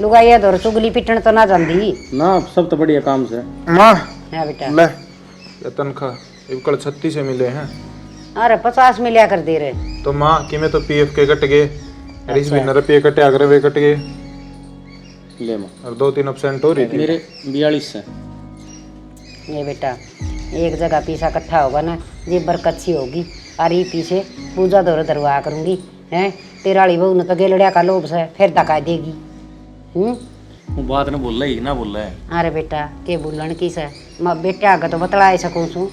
लुगाई दौर चुगली पिटन तो ना जानती ना, सब तो बढ़िया काम से। माँ हाँ बेटा। ले ये तनख्वाह कल 36 से मिले हैं। अरे 50 में लिया कर दे रहे। तो माँ कि मैं तो पीएफ के कट गए, और इस महीने रुपये कटे, अगर वे कट गए ले माँ, और 2-3 अपसेंट हो रही थी। मेरे 42 है। ये बेटा एक जगह पैसा इकट्ठा होगा ना, ये बरकत सी होगी। और ये पीछे पूजा दौर दरवा करूंगी हैं। तेराड़ी बहू ने तो गेलड़िया का लोभ से फिर धक्का देगी। वो बात ने बोल रही ना बोल रहा है। अरे बेटा के बोलन की से मैं बेटे आगे तो बतला सकूँ छू,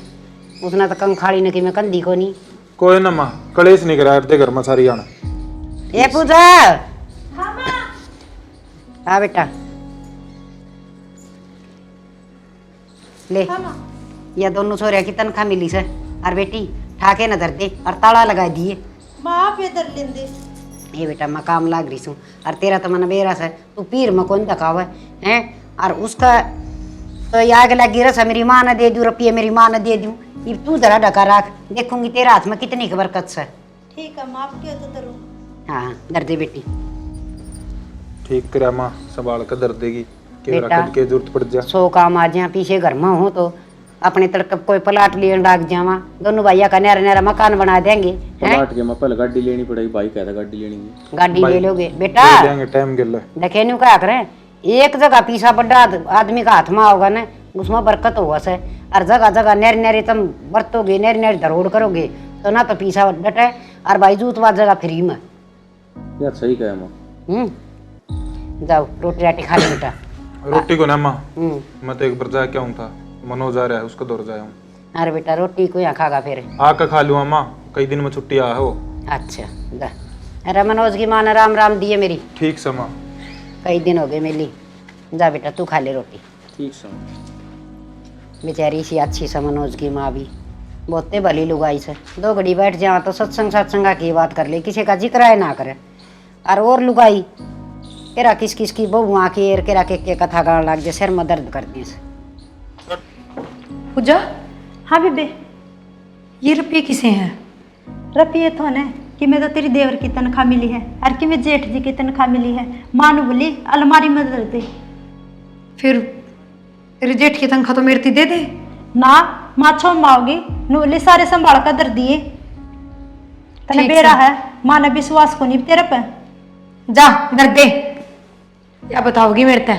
उसने तो कंग खाड़ी ने कि मैं कंदी को नहीं। कोई ना माँ, कलेश नहीं करा दे घर में सारी आना। ये पूजा हाँ बेटा ले ये दोनों छोरिया की तनख्वाह मिली से। और बेटी ठाके न धर दे और ताला लगा दिए। माँ पे दर लेंदे। ये बेटा मैं काम लाग रही हूँ और तेरा तो मन बेरा से तू पीर में कौन दिखावा है। और उसका तो ये आग लगी रस मेरी माँ ने दे दूँ रुपये, मेरी माँ ने दे दूँ। ये तू जरा ढका रख, देखूंगी तेरा हाथ में कितनी की बरकत से। ठीक है माँ, क्यों तो दरो। हाँ दर दे बेटी। ठीक करा माँ, संभाल कर दर देगी कि मेरा बेटा, कद के जरूरत पड़ जा। 100 काम आ जाए पीछे घर में हो तो अपने तड़कब कोई प्लाट लिए डाक जावा, दोनों भैया का न्यारा न्यारा मकान बना देंगे। प्लाट के मैं पहले गाड़ी लेनी पड़ेगी, भाई कहता गाड़ी लेनी है। गाड़ी ले लोगे बेटा, ले जाएंगे टाइम गिल। देखे नहीं क्या करें, एक जगह पीछा बड़ा आदमी का हाथ में होगा ना, उसमें बरकत होगा से। और जगह जगह नेरी नेरी तुम बरतोगे, नेरी नेरी धरोड़ करोगे तो ना तो पीछा डटे और भाई जूतवा जगह फ्री में। यार सही कहा माँ। जाओ रोटी राटी खा ले बेटा। रोटी को ना माँ, मैं तो एक बार जा क्या हूँ था, मनोज आ रहा है उसको दौड़ जाया हूँ। अरे बेटा रोटी को यहाँ खागा फिर आकर खा लूँ माँ, कई दिन में छुट्टी आ हो। अच्छा जा। अरे मनोज की माँ ने राम राम दिए मेरी, ठीक से माँ। कई दिन हो गए मिली। जा बेटा तू खा ले रोटी। ठीक से। बेचारी सी अच्छी सा मनोज की माँ भी बहुते भली लुगाई से। 2 घड़ी बैठ जाओ तो सत्संगा की बात कर ले, किसी का जिक्र है ना करे। और लुगाई केरा किस किस की बहू आके केरा के कथा गाने लग जाए, सिर में दर्द करते से। पूजा हाँ बेबे, ये रुपये किसे हैं? रुपये तो ने कि मैं तो तेरी देवर की तनख्वाह मिली है और कि मैं जेठ जी की तनख्वाह मिली है। माँ ने बोली अलमारी में दर दे। फिर तेरे जेठ की तनख्वाह तो मेरे ती दे दे ना माँ छो माओगी नूले सारे संभाल कर दर दिए। तने ठीक बेरा से। है, माँ ने विश्वास को नहीं तेरे पे। जा दर दे, क्या बताओगी मेरे ते?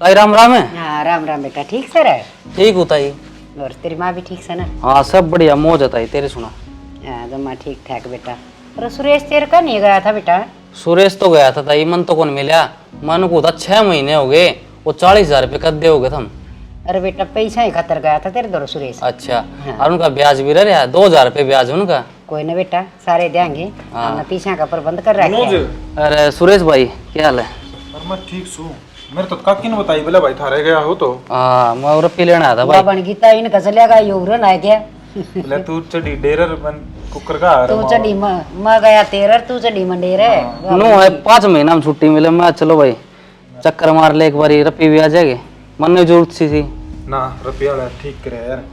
ताई राम राम है। हाँ राम राम बेटा, ठीक से रहे? ठीक हूँ ताई। और तेरी माँ भी ठीक से ना? हाँ सब बढ़िया, मौज है ताई। तेरे सुना? हाँ जमा ठीक ठाक बेटा। और सुरेश तेरे का नहीं गया था बेटा? सुरेश तो गया था ताई, मन तो कौन मिला। मन को था 6 महीने हो गए, वो 40,000 रुपये कद्दे हो गए तुम। अरे बेटा पैसा ही खतर गया था तेरे दौर सुरेश। अच्छा और उनका ब्याज भी रहा 2,000 रुपये ब्याज उनका। कोई ना बेटा सारे देंगे, हमने पीछा का प्रबंध कर रखा है। अरे सुरेश भाई क्या हाल है? और मैं ठीक छू। मेरे तो काकी ने बताई बोला भाई थारे गया हो तो। हाँ मैं रुपये लेना आया था भाई। बन गीता इन कसलिया योगरन है क्या? बोले तू चढ़ी डेरर बन कुकर का आ तू रहा चढ़ी मैं गया तेरर, तू चढ़ी मंडेर है। नो है 5 महीना में छुट्टी मिले। मैं चलो भाई चक्कर मार ले एक बार, रुपये भी आ जाएंगे। मन में जरूरत सी थी ना, रुपया वाला ठीक करे यार।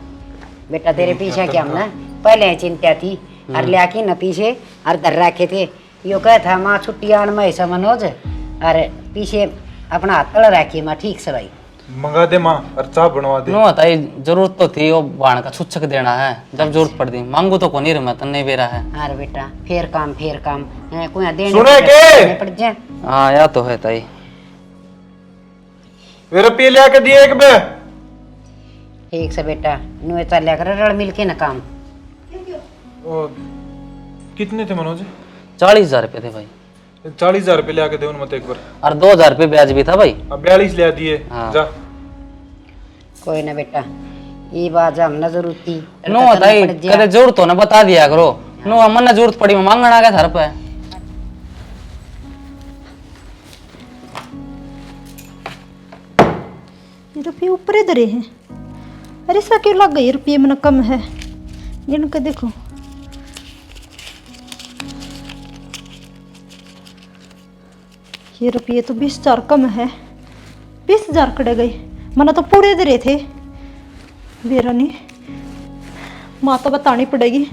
बेटा तेरे पीछे क्या हम ना पहले चिंता थी और लिया की न पीछे और धर रखे थे। यो कह था माँ छुट्टी आन में ऐसा मनोज और पीछे अपना हाथ तड़ रखी माँ। ठीक से भाई मंगा दे माँ और चाय बनवा दे। नो ताई जरूरत तो थी, वो बाण का छुच्छक देना है जब जरूरत पड़ती। मांगू तो कोनी मैं तन्ने बेरा है। अरे बेटा फेर काम है कोई देने सुने के? पड़ जाए। हाँ या तो है ताई। वे रुपये ले आके दिए एक बे। ठीक से बेटा नुए चल लिया कर रल मिल के ना काम। ओ, कितने थे मनोज? 40,000 रुपये थे भाई। 40,000 रुपये ले आके दे मत एक बार। और 2,000 रुपये ब्याज भी था भाई। अब 42 ले दिए। हाँ। जा कोई ना बेटा ये बात हम न जरूरत थी। नो ताई कदे जरूरत हो ना बता दिया करो। नो मन जरूरत पड़ी मैं मांगना आ गया था रुपये। ये रुपये ऊपर ही धरे हैं। अरे सा क्यों लग गई, रुपये मन कम है। गिन के देखो। ये रुपये तो 20,000 कम है। 20,000 कड़े गई, मना तो पूरे धरे थे। बेरा नहीं, माँ तो बतानी पड़ेगी।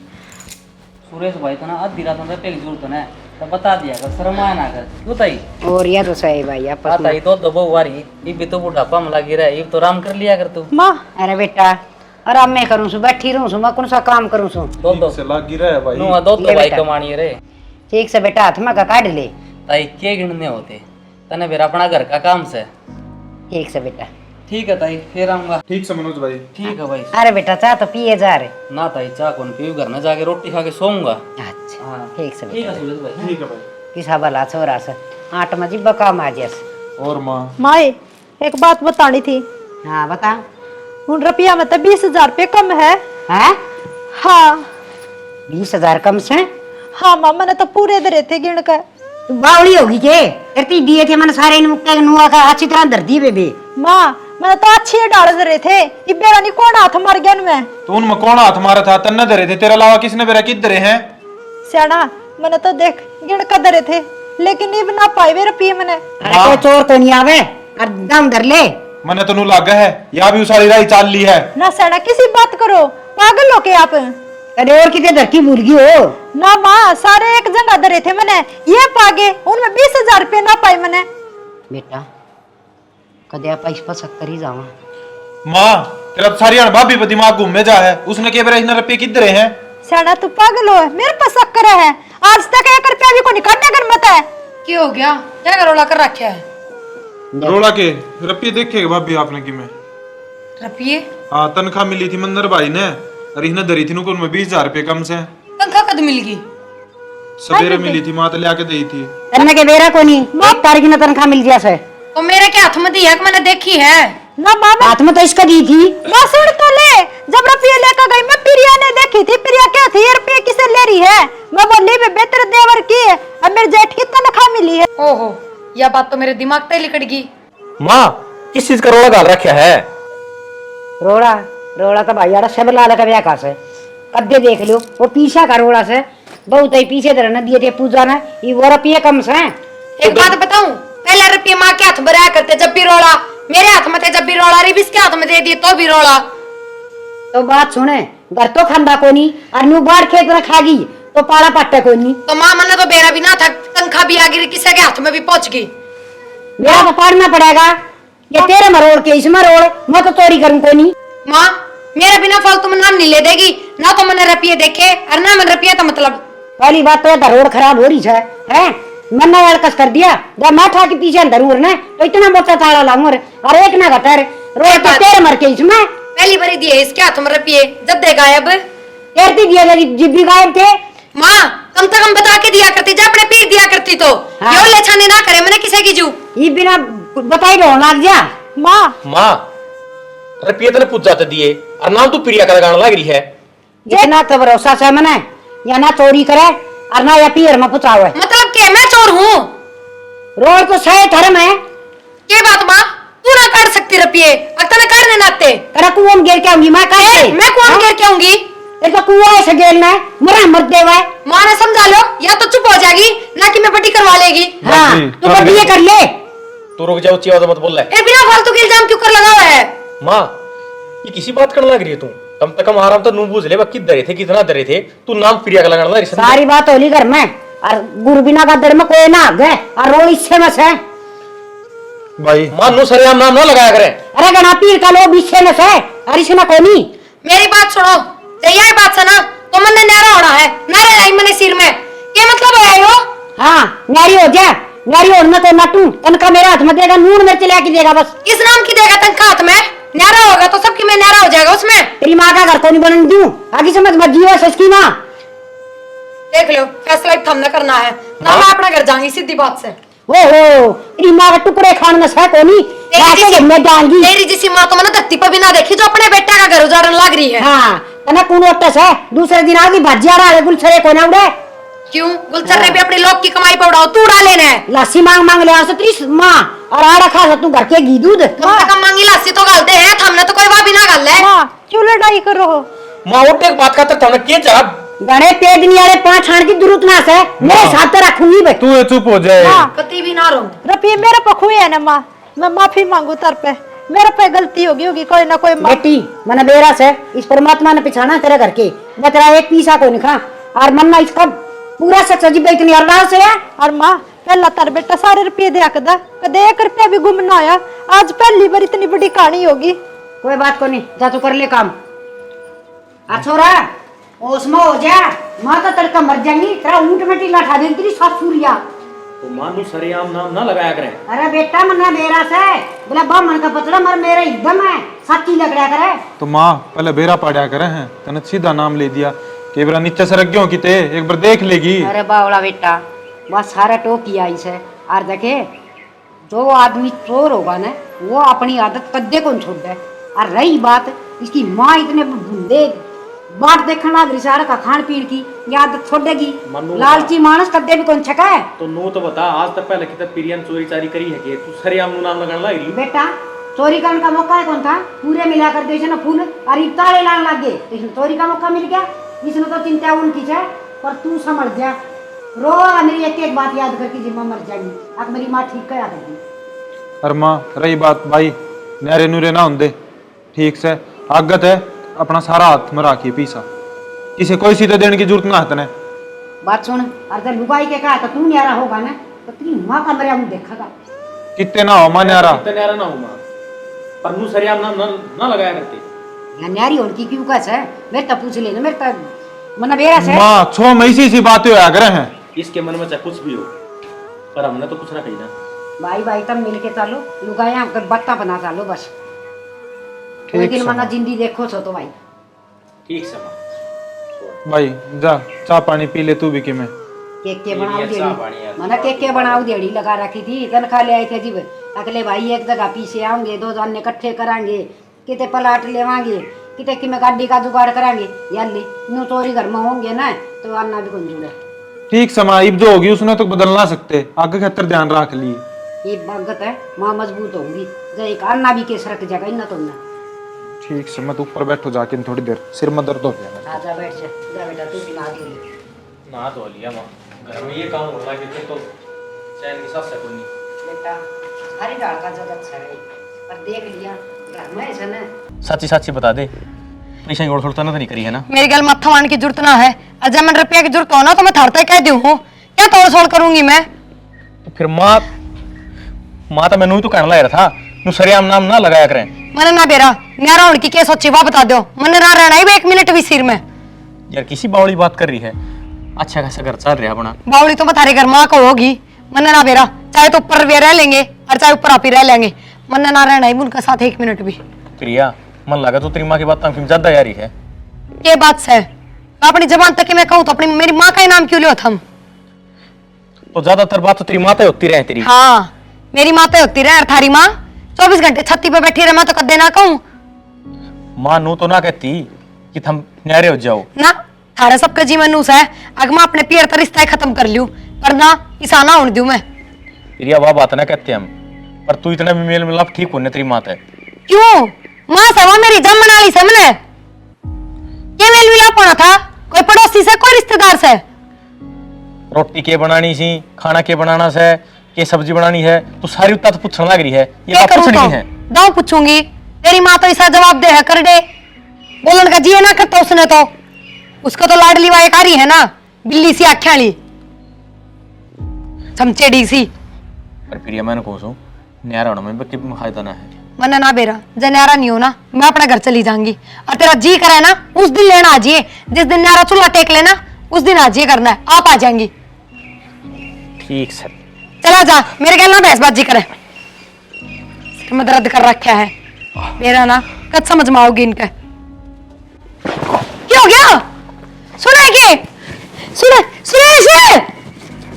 सुरेश भाई तो ना आधी रात में पहली जरूरत है तो बता दिया कर, शर्म आया ना कर। क्यों ताई? और ये तो सही भाई आपस में। ताई तो बहु वारी ये भी तो बुढ़ापा में लगी रहा है, ये तो आराम कर लिया कर तू। माँ अरे बेटा आराम में करूँ सु बैठी रहूँ सु मैं कौन सा काम करूँ सु। दो से लाग गिरा है भाई। नो दो ले भाई बेटा। कमानी रे। ठीक से बेटा हाथ में का काट ले। ताई के गिनने होते तने फिर अपना घर का काम से। ठीक से बेटा। ठीक है ताई फिर आऊंगा। ठीक से मनोज भाई। ठीक है भाई। अरे बेटा चाह तो पिए जा रहे। ना ताई चाह कौन पीऊ, घर में जाके रोटी खा के सोऊंगा। अच्छा हाँ ठीक से ठीक बेटा। है सुरेश भाई। ठीक है भाई। किसा भला छोरा से आठ में जिब्बा काम आ जैस। और माँ माए एक बात बतानी थी। हाँ बता। उन रुपया में तो 20,000 रुपये कम है। हैं हाँ 20,000 कम से? हाँ माँ, मैंने तो पूरे धरे थे गिन कर। तू बावली होगी के करती दिए थे मन सारे मुक्के नुआ का अच्छी तरह धर दी बेबी। माँ मैंने तो अच्छे डाल धरे थे। ये बेरा नहीं कौन हाथ मर गया मैं। तो उनमें कौन हाथ मारा था? तन्ने धरे थे तेरे अलावा किसने मेरा कित धरे हैं? सियाना मैंने तो देख गिन कर धरे थे, लेकिन नहीं बना पाए वे रुपये मैंने। अरे कोई चोर तो नहीं आवे और दम धर ले। मैंने तो नू लागा है या भी उसारी राही चाल ली है। ना सियाना किसी बात करो, पागल हो के आप। अरे और कितने धरती भूल गई हो? ना माँ सारे एक जगह धरे थे मैंने, ये पागे उनमें 20,000 रुपये ना पाए मैंने। बेटा कदे आप इस पर शक कर ही जावा। माँ तेरा तो सारी भाभी पे दिमाग घूमे जा है। उसने के बेरा इतने रुपये कित धरे हैं? सियाना तू पागल हो, मेरे पास शक करे है। आज तक 1 रुपया भी को निकालने कर मत है। क्या हो गया? क्या करोला कर रखा है? रोड़ा के रुपये देखे भाभी आपने कि मैं। रुपये हाँ तनख्वाह मिली थी मंदर भाई ने और इन्हें धरी थी नुकुल में 20,000 रुपये कम से। तनख्वाह कद मिल गई? सवेरे मिली थी, माँ तो लिया के दी थी। तन्ने के बेरा को नहीं एक तारीख में तनख्वाह मिल गया से। तो मेरे के हाथ में दी है कि मैंने देखी है। ना माँ हाथ में तो इसका दी थी। माँ सुन तो ले, जब रुपये लेकर गई मैं प्रिया ने देखी थी। प्रिया क्या थी, ये रुपये किसे ले रही है? मैं बोली बेहतर देवर की है, अब मेरे जेठ की तनख्वाह मिली है। ओहो यह बात तो मेरे दिमाग पे लिकट गई। माँ किस चीज का रोड़ा डाल रखा है? रोड़ा रोड़ा तो भाई यार सब लाल का ब्याह का से कद्दे देख लो वो पीछा का रोड़ा से बहुत ही पीछे धरने दिए थे पूजा ने। ये वो रुपये कम से। एक बात बताऊं, पहले रुपये माँ के हाथ में रहा करते जब भी रोड़ा, मेरे हाथ में थे जब भी रोड़ा, रिबिस के हाथ में दे दिए तो भी रोड़ा। तो बात सुने घर तो खंदा को नहीं और न्यू बाढ़ खेत रखा गई तो पाला पट्टा को नहीं। तो माँ मन तो बेरा भी ना था, तनख्वाह भी आ गई, किसी के हाथ में भी पहुंच गई। मेरा तो पढ़ना पड़ेगा। ये तेरे मरोड़ के इसमें रोड़ मैं तो चोरी करूं को नहीं। माँ मेरा बिना फालतू में नाम नहीं ले देगी ना, तो मैंने रुपये देखे और ना मैंने रुपया तो मतलब। पहली बात तो रोड खराब हो रही है मन्ना वालकस कर दिया जब माथा के पीछे अंदर ने तो इतना मोटा ताला लाऊं और एक ना घटा रोड तो तेरे मर के इसमें पहली बारी दिए इसके हाथ में रुपये, जब दे गायब। तेरती दिया गया जिब भी गायब थे। माँ कम से कम बता के दिया करती, जब अपने पीर दिया करती तो हाँ। यो ले छाने ना करे मैंने किसी की जू। ये बिना बताई रो लाग जा। माँ माँ रुपये तने पूछ जाते दिए और नाम तू प्रिया का लगाने लग रही है। इतना तो भरोसा से मने या ना चोरी करे और ना या पीर में पुचावे। मतलब के मैं चोर हूँ? रोड तो सही धर्म है। ये बात माँ तू ना काट सकती रुपये, अक्ता काटने नाते। तेरा कुआं में गिर के आऊंगी मैं कैसे? मैं कौन गिर के आऊंगी? एक तो कुआं ऐसे गिरना है मरा मत देवा है। माँ ने समझा लो, या तो चुप हो जाएगी ना कि मैं बटी करवा लेगी। हाँ बाकी, तू बड़ी ये कर ले। तू रुक जा, ऊंची आवाज में मत बोल रहा है। ए बिना फालतू के इल्जाम क्यों कर लगा हुआ है? माँ ये किसी बात करने लग रही है तू? कम से कम आराम तो नू बूझ ले कित डरे थे, कितना डरे थे। तू नाम प्रिया का लगाना लग रही है। सारी बात होली घर में और गुरु बिना का दर में कोई ना गए और रोड इससे में से। भाई मां नू सरेआम नाम ना लगाया करे। अरे गणा पीर का लो बीचे न से अरिशना कोनी। मेरी बात सुनो, यही बात सुना तो मन ने न्यारा होना है, नारे लाई मैंने सिर में, ये मतलब है यो? हाँ न्यारी हो जा, न्यारी होना तो नटू तनका मेरे हाथ में देगा, नून मिर्च लेके देगा बस। किस नाम की देगा तनखा हाथ में? न्यारा होगा तो सबकी में न्यारा हो जाएगा उसमें। तेरी माँ का घर को नहीं बनने दूं, आगे समझ मत जियो ससकी माँ। देख लो फैसला हमने करना है ना, मैं अपना घर जाऊंगी सीधी बात से। ओहो तेरी माँ का टुकड़े खाने में सह कोनी, मैं डालगी। तेरी जैसी माँ तो मैंने धरती पर भी ना देखी जो अपने बेटे का घर उजाड़ने लग रही है। हाँ तना कौन वट्टस है, दूसरे दिन आगे भजिया रहा है गुलछरे को ना उड़े। क्यों गुलचर ने भी अपनी लोग की कमाई पर उड़ाओ, तू उड़ा लेना है। लासी मांग मांग ले आसे त्रिस माँ और आड़ा खा तू घर के घी दूध। कम से कम मांगी लासी तो गालते हैं, हमने तो कोई बात भी ना गाल है। माँ क्यों लड़ाई करो हो? मां उठ एक बात करते तुमने के जवाब गणे पेट नहीं आरे पांच छान की जरूरत ना से, मेरे साथ तो रखूंगी भाई। तू चुप हो जाए। कति भी ना रो। रुपये मेरे पे खुए है ना माँ, मैं माफी मांगू तर पे, मेरे पे गलती होगी कोई ना कोई माँ। बेटी मने बेरा से इस परमात्मा ने पिछाना तेरे घर के, मैं तेरा एक पीसा को नहीं खा और मन ना इसका पूरा से सजी इतनी अरदास है। और माँ पहला तार बेटा सारे रुपये दे कदा, कदे 1 रुपया भी गुम ना आया, आज पहली बार इतनी बड़ी कहानी होगी। कोई बात को नहीं, जा तू कर ले काम। आ छोरा उसमें हो जा, माँ तो तड़का मर जाएंगी, तेरा ऊँट में टीला ठा देगी तेरी सासुरिया। तो मां नू सरेआम नाम ना लगाया करे। अरे बेटा मन्ना बेरा से बोला बा मन का पतला मर मेरा एकदम है सच्ची लगड़ा करे। तो माँ पहले बेरा पाड़ा करे हैं, तने सीधा नाम ले दिया कि बेरा नीचे से रख गयो की ते एक बार देख लेगी। अरे बावला बेटा बस सारा टोकी आई से और देखे जो आदमी चोर होगा ना वो अपनी आदत कद्दे को छोड़ दे। और रही बात इसकी माँ इतने बूढ़े बात देखने लग रही सारा का खान पीन की ये आदत छोड़ेगी। लालची मानस कद्दे भी कौन छका है। तो नू तो बता आज तक पहले कितने पीरियन चोरी चारी करी है कि तू सरेआम नू नाम लगाने लग रही। बेटा चोरी करने का मौका है कौन था, पूरे मिला कर दे ना फूल और इताले लाने लग गए तो इसमें चोरी का मौका मिल गया। इसमें तो चिंता उनकी है, पर तू समझ जा रो मेरी एक एक बात याद करके जिम्मा मर जाएगी। अब मेरी माँ ठीक करा देगी। अरे माँ रही बात भाई नहरे नूरे ना होंदे ठीक से आगत है अपना सारा हाथ में राखिए पीसा, किसे कोई सीधे देने की जरूरत ना है तने। बात सुन और जब लुगाई के कहा तो तू न्यारा होगा ना तो तेरी माँ का मेरा मुंह देखेगा। कितने ना हो माँ न्यारा, कितने न्यारा ना हो मां, पर नू सरेआम नाम ना लगाया करती। या न्यारी होने की क्यों कैसे है, मेरे तो पूछ लेना मेरे तो मना बेरा से। माँ 6 महीने सी बातें होया करे हैं। इसके मन में चाहे कुछ भी हो पर हमने तो कुछ ना कही ना। भाई भाई तब मिल के चलो लुगाया बत्ता बना चालो बस। कोई दिन मना जिंदगी देखो सो तो भाई ठीक से मां भाई जा चाय पानी पी ले तू भी कि मैं केक बनाऊ देड़ी मना केक बनाऊ देड़ी लगा रखी थी तनखा ले आए थे जीव अगले भाई एक जगह पीछे आएंगे 2 जन इकट्ठे करांगे किते पलाट लेवांगे किते कि मैं गाड़ी का जुगाड़ करांगे याली न्यू चोरी घर में होंगे ना तो अन्ना भी कौन जुड़े। ठीक समय इब जो होगी उसने तो बदल ना सकते, आगे खतर ध्यान रख लिए। ये बागत है माँ मजबूत होंगी जो एक अन्ना भी केस रख जाएगा इन्ना तुमने। ठीक से मैं तो ऊपर बैठो जाके थोड़ी देर, सिर में दर्द हो गया। आजा बैठ जा बेटा तू भी ना गिर। ना तो लिया मां घर में ये काम हो रहा है कि तो चैन की सांस है कोई नहीं। बेटा हरी डाल का जगत है पर देख लिया घर में ऐसा ना सच्ची सच्ची बता दे, पैसा की ओढ़ तो नहीं करी है ना। मेरी गल मत्था मारने की जरूरत ना है, अजय मैं रुपया की जरूरत हो ना तो मैं थरते कह दूं हूँ, क्या तोड़ छोड़ करूंगी मैं। तो फिर माँ तो मैंने तो कहने लगा था तू सरेआम नाम ना लगाया करें। मैंने ना बेरा न्यारा होने की क्या सोची वह बता दो, मैंने ना रहना ही 1 मिनट भी सिर में। यार किसी बावली बात कर रही है, अच्छा खासा घर चल रहा अपना। बावली तो बता रही घर माँ को होगी, मैंने ना बेरा चाहे तो ऊपर वे रह लेंगे और चाहे ऊपर आप ही रह लेंगे, मैंने ना रहना ही उनके साथ 1 मिनट भी। प्रिया मन लगा तो तेरी माँ की बात तो ज्यादा यारी है। ये बात है मैं अपनी जबान तक मैं कहूँ तो अपनी मेरी माँ का ही नाम क्यों लियो थम। तो ज्यादातर बात तो तेरी माँ होती रहे तेरी। हाँ मेरी माँ तो होती रहे, थारी माँ 24 घंटे छत्ती पे बैठी रहे, मैं तो कदे ना कहूँ। माँ नू तो ना कहती कि तुम न्यारे हो जाओ ना थारे सबके जीवन नूस है, अगर मैं अपने पियर का रिश्ता खत्म कर लूं पर ना ईसाना होने दूं मैं। प्रिया वह बात ना कहते हम, पर तू इतना भी मेल मिलाप ठीक होने तेरी माँ है। क्यों माँ सवा मेरी जमन वाली समझे ये मेल मिलाप होना था, कोई पड़ोसी से कोई रिश्तेदार से। रोटी के बनानी सी, खाना के बनाना से, के सब्जी बनानी है, तो सारी उत्ता तो पूछने लग रही है। ये क्या बात करूं पूछनी तो है। दाऊ पूछूंगी, तेरी माँ तो ऐसा जवाब दे है कर दे, बोलन का जिये ना करता उसने तो, उसको तो लाडली वाई कारी है ना, बिल्ली सी आख्या ली चमचेड़ी सी। पर प्रिया मैंने कहूँ न्यारा होना में कि फायदा ना है। मना ना बेरा जन्यारा नहीं हो ना, मैं अपने घर चली जाऊंगी। और तेरा जी करे ना उस दिन लेना आ जाइए, जिस दिन न्यारा चूल्हा टेक लेना उस दिन आ जाइए करना है, आप आ जाएंगी। ठीक सर। चला जा, मेरे कहना बहसबाजी करे, सिर में दर्द कर रखा है मेरा ना, कद समझ में आओगी इनका। क्या हो गया? सुना है के? सुना सुरेश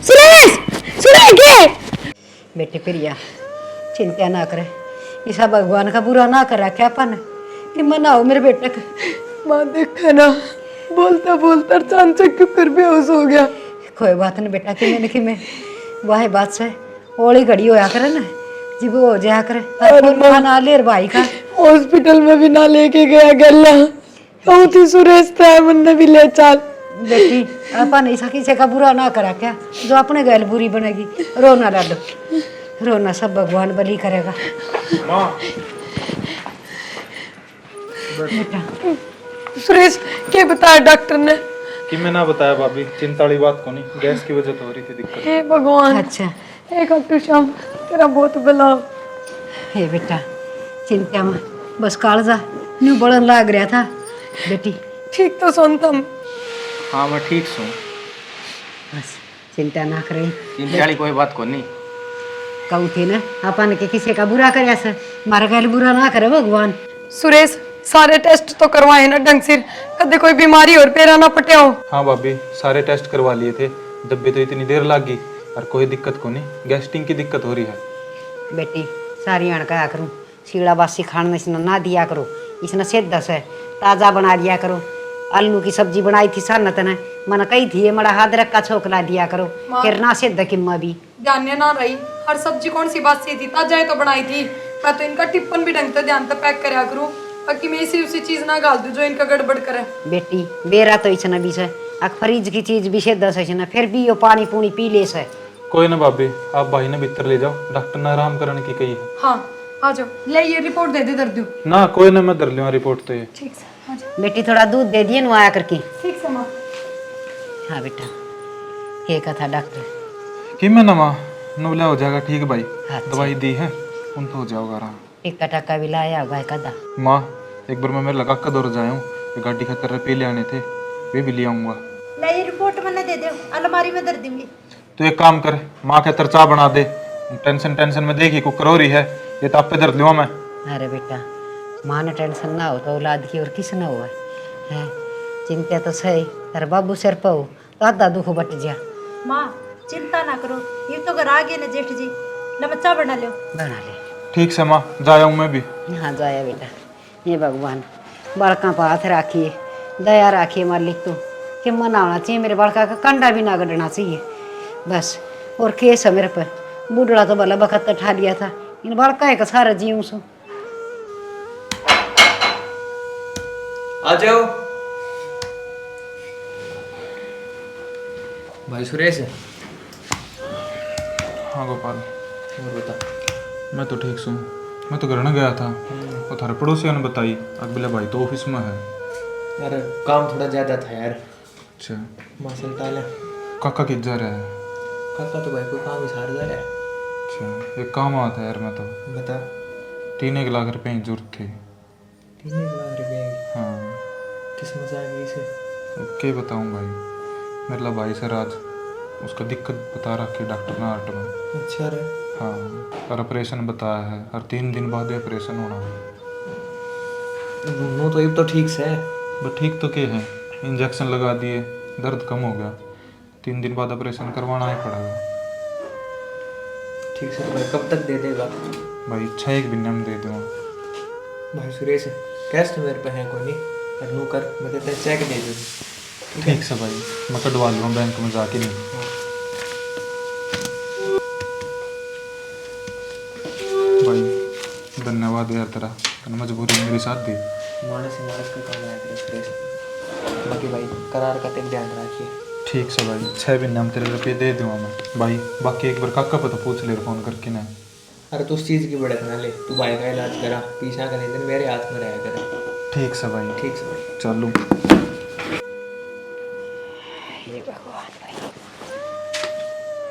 सुरेश सुना है के? बेटे प्रिया चिंता ना करे, ऐसा भगवान का बुरा ना करा क्या अपन कि मनाओ मेरे बेटे का। माँ देखा ना, बोलता बोलता चांचक क्यों कर बेहोश हो गया। कोई बात नहीं बेटा, कि मैं वाह बात से ओली घड़ी होया करे ना, जब वो हो जाया करे ना ले भाई का। हॉस्पिटल में भी ना लेके गया गल्ला, कहूँ थी सुरेश था मन भी ले चल। बेटी अपन ऐसा किसी का बुरा ना करा क्या, जो अपने गैल बुरी बनेगी। रोना डालो, रोना सब भगवान बली करेगा। बेटा सुरेश क्या बताया डॉक्टर ने? कि मैं ना बताया भाभी, चिंता वाली बात को नहीं, गैस की वजह तो हो रही थी दिक्कत। हे भगवान, अच्छा हे खाटू श्याम तेरा बहुत भला। हे बेटा चिंता में बस कालजा न्यू बढ़न लाग रहा था बेटी। ठीक तो सुनतम। हाँ मैं ठीक हूँ, बस चिंता ना करे, चिंता वाली कोई बात को नहीं। कहू थी ना अपन के किसी का बुरा करे से, मारा गैल बुरा ना करे भगवान। सुरेश सारे टेस्ट तो करवाए ना ढंग से, कदे कोई बीमारी और पेरा ना पटे हो। हाँ भाभी सारे टेस्ट करवा लिए थे, जब भी तो इतनी देर लग गई और कोई दिक्कत को नहीं, गैस्ट्रिक की दिक्कत हो रही है। बेटी सारी अण कहा करूँ, सीड़ा बासी खाने से ना दिया करो, इसने सेध से ताज़ा बना दिया करो। आलू की सब्जी बनाई थी सन्नत ने, मन कही थी मड़ा हाथ रखा छोकला दिया करो, फिर ना सेध किम्मा भी ध्यान ना रही। हर सब्जी कौन सी बात सी थी, ताजा तो बनाई थी। मैं तो इनका टिप्पन भी ढंग से ध्यान से पैक करा करूँ, ताकि मैं इसी उसी चीज ना डाल दूं जो इनका गड़बड़ करे। बेटी बेरा तो इसने भी से फ्रिज की चीज भी सेध से ना, फिर भी यो पानी पूनी पी ले से। कोई ना भाभी, आप भाई ने भीतर ले जाओ, डॉक्टर ने आराम करने की कही है। हाँ आ जाओ, ले ये रिपोर्ट दे दे दर्द। ना कोई ना, मैं धर लूँ रिपोर्ट तो ये। ठीक से आ जाओ। बेटी थोड़ा दूध दे दिए ना आया करके। ठीक से माँ। हाँ बेटा ये कथा डॉक्टर कि मैं नमा नवला हो जाएगा ठीक भाई, अच्छा। दवाई दी है उन तो हो जाओगा आराम। टिक्का टक्का भी लाया होगा कदा। माँ एक बार मैं मेरे लगा कर दौड़ जाया हूँ, गाड़ी खतर रुपये ले आने थे, वे भी ले आऊँगा। ले ये रिपोर्ट मैंने दे दो, अलमारी में धर दूंगी। तो एक काम कर, माँ के तर चाय बना दे, टेंशन में देखी कुकर हो रही है, ये तो आप पे धर लूँगा मैं। अरे बेटा माँ ने टेंशन ना हो तो औलाद की और किस न हुआ है, चिंता तो सही, अरे बाबू सिर पर हो तो आधा दुख बट जा। माँ चिंता ना करो, ये तो घर आ गए ना जेठ जी, लमचा बना लो। बना ले। ठीक से माँ जाया हूँ मैं भी। हाँ जाया बेटा, ये भगवान बड़का पर हाथ राखिए, दया राखिए मालिक तो, कि मनाना चाहिए मेरे बड़का का कंडा भी ना गड़ना चाहिए बस। और केस है मेरे पर, बूढ़ड़ा तो भला बखत ठा लिया था, इन बड़का है का सारा जीव सो। आ जाओ भाई सुरेश। हाँ गोपाल, और बता। मैं तो ठीक हूँ, मैं तो घर न गया था, और थारे पड़ोसियों ने बताई अगले भाई तो ऑफिस में है। यार काम थोड़ा ज़्यादा था यार। अच्छा मसल टाल है। काका किधर जा रहा है? काका तो भाई कोई काम ही सार जा रहा है। अच्छा एक काम आता है यार, मैं तो बता। 3 लाख रुपए की जरूरत थी। 3 लाख रुपए की? हाँ किस मजा आ गई इसे? क्या बताऊँ भाई, मेरा भाई सर आज उसका दिक्कत बता रखी डॉक्टर ने आर्ट में। अच्छा रे। हाँ और ऑपरेशन बताया है, और 3 दिन बाद ही ऑपरेशन होना है। नो तो ये तो ठीक से है। बट ठीक तो क्या है, इंजेक्शन लगा दिए, दर्द कम हो गया, 3 दिन बाद ऑपरेशन करवाना ही पड़ेगा। ठीक से। तो भाई कब तक दे देगा? भाई 6 महीने में दे दूँगा। भाई सुरेश कैश तो मेरे पे है कोई नहीं, और नू कर मैं तेरे चेक दे दूँ। ठीक से भाई, मैं कटवा लूँगा बैंक में जाके। नहीं भाई धन्यवाद यार तेरा, तूने मजबूरी में मेरी साथ दी। मानस से मानस का काम आया तेरे सुरेश। बाकी भाई करार का तेरे ध्यान रखिए। ठीक से भाई, 6 महीने में तेरे रुपये दे दूँगा मैं भाई। बाकी एक बार काका पे तो पूछ ले फ़ोन करके ना। अरे तू उस चीज़ की बढ़त ना ले, तू भाई का इलाज करा, पीछा का नहीं दिन मेरे हाथ में रहा करे। ठीक से भाई। ठीक से भाई। चलूँ। हे भगवान भाई।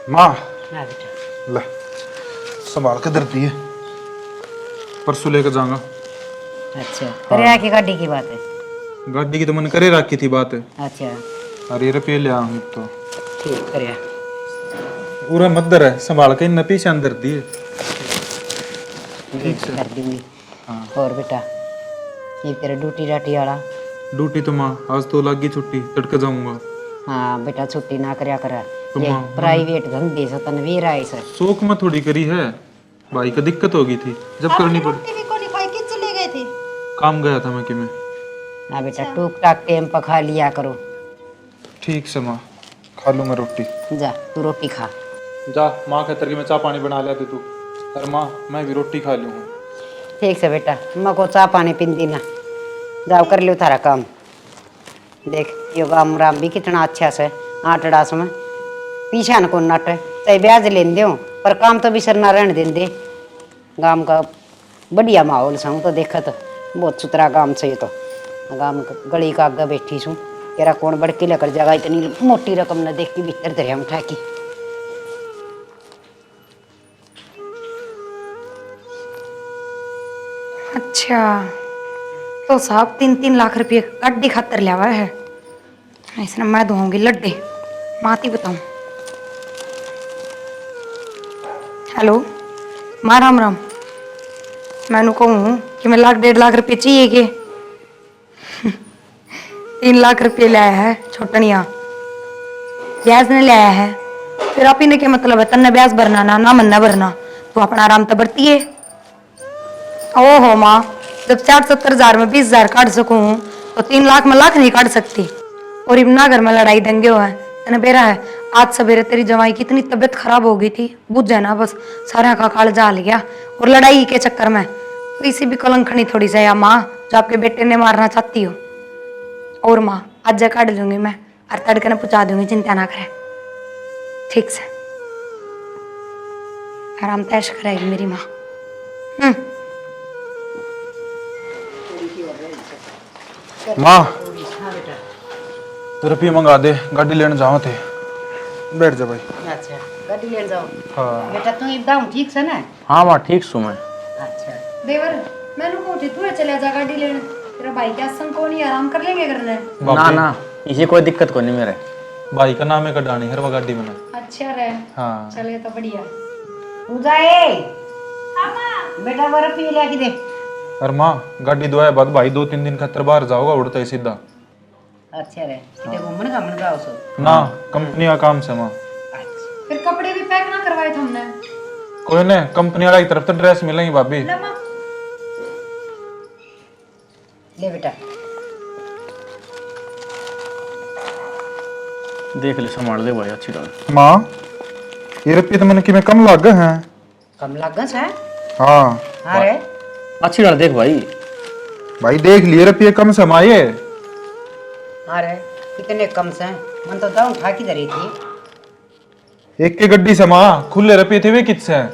माँ हाँ बेटा ले संभाल के धरती है, परसों लेकर जाऊंगा। अच्छा करे की गाड़ी की बात है? गाड़ी की तो मन करे रखी थी बात है। अच्छा अरे रुपये ले आऊँ तो ठीक करे। पूरा मद्दर है, संभाल के इन पीछे अंदर दिए। ठीक से कर दूंगी। हाँ। और बेटा ये तेरा ड्यूटी राटी वाला? ड्यूटी तो माँ आज तो लगी छुट्टी, तड़के जाऊंगा। हाँ बेटा छुट्टी ना करया करा, तो ये माँ- प्राइवेट धंधे से तनवीर आए सर। शौक में थोड़ी करी है, भाई को दिक्कत हो गई थी जब करनी पड़ी। रोटी भी को नहीं खाई कि चले गए थे। काम गया था मैं कि मैं। हाँ बेटा टूक टाक टेम पर खा लिया करो। ठीक से माँ, खा लूंगा रोटी। जा तू रोटी खा। जा माँ कहते कि मैं चाय पानी बना लिया तू। अरे माँ मैं भी रोटी खा लूँगा। ठीक से बेटा, मैं को चाह पानी पीन देना, जाओ कर लो थारा काम। देख यो गाम राम भी कितना अच्छा से आटड़ास में पीछा न को नट चाहे ब्याज लेन दो पर काम तो बिसर ना रहने दें दे। गाम का बढ़िया माहौल से तो देखा तो बहुत सुथरा गाम से। ये तो गाम गली का आगे बैठी छूँ, तेरा कौन बड़की लेकर जाएगा इतनी मोटी रकम न देख के भीतर दरिया उठा की। अच्छा तो साहब 3-3 लाख रुपये गाड़ी खातर लिया हुआ है, इसने मैं दूंगी लड्डे माती बताऊं। हेलो माँ राम राम, मैंने कहूँ कि मैं 1.5 लाख रुपये चाहिए कि 3 लाख रुपये लाया है छोटनिया, ब्याज ने लाया है। फिर आप इन्हें क्या मतलब है, तन्ने ब्याज भरना ना मन भरना, तो अपना आराम तो बरती है। ओहो माँ, जब 60-70 हजार में 20 हजार काट सकूं तो 3 लाख में लाख नहीं काट सकती। और इतना घर में लड़ाई दंगे हुआ है, तने बेरा है आज सवेरे तेरी जवाई की इतनी तबीयत खराब हो गई थी, बुझ जाए ना बस सारा का काल जाल गया। और लड़ाई के चक्कर में तो इसी भी कलंकनी थोड़ी सा या माँ जो आपके बेटे ने मारना चाहती हो। और माँ आज काट लूंगी मैं और तड़के ने पहुंचा दूंगी, चिंता ना करे। ठीक से आराम तैश करेगी मेरी माँ। माँ तो रुपये मंगा दे, गाड़ी लेने जाओ थे। बैठ जा भाई। अच्छा गाड़ी लेने जाओ। हाँ बेटा तू एकदम ठीक से ना? हाँ माँ ठीक सु मैं। अच्छा देवर मैंने कहूँ तू चले जा गाड़ी लेने, तेरा भाई क्या संग को नहीं आराम कर लेंगे करने। ना ना इसे कोई दिक्कत को नहीं मेरे। भाई का नाम है कडानी, हर वो गाड़ी बना। अच्छा रहे, हाँ चले तो बढ़िया। तू जाए बेटा वो रुपये ले के दे। अरे माँ गाड़ी दुआए बाद भाई 2-3 दिन खतर बाहर जाओगा उड़ता ही सीधा। अच्छा रे किते घूमने घामने जाओ सो ना कंपनी का काम से माँ। फिर कपड़े भी पैक ना करवाए थे हमने। कोई नहीं, कंपनी वाला की तरफ तो ड्रेस मिलेंगी भाभी। ले बेटा। देख ले संभाल दे भाई अच्छी तरह। माँ ये रुपये तो मैंने कि मैं कम लाग हैं। कम लागन से? हाँ हाँ रे अच्छी तरह देख भाई। भाई देख लिए रुपये कम समाये। हाँ रे कितने कम से? मन तो दाऊ उठा की धरी थी। एक की गड्डी से माँ खुले रुपये थे वे कितने हैं?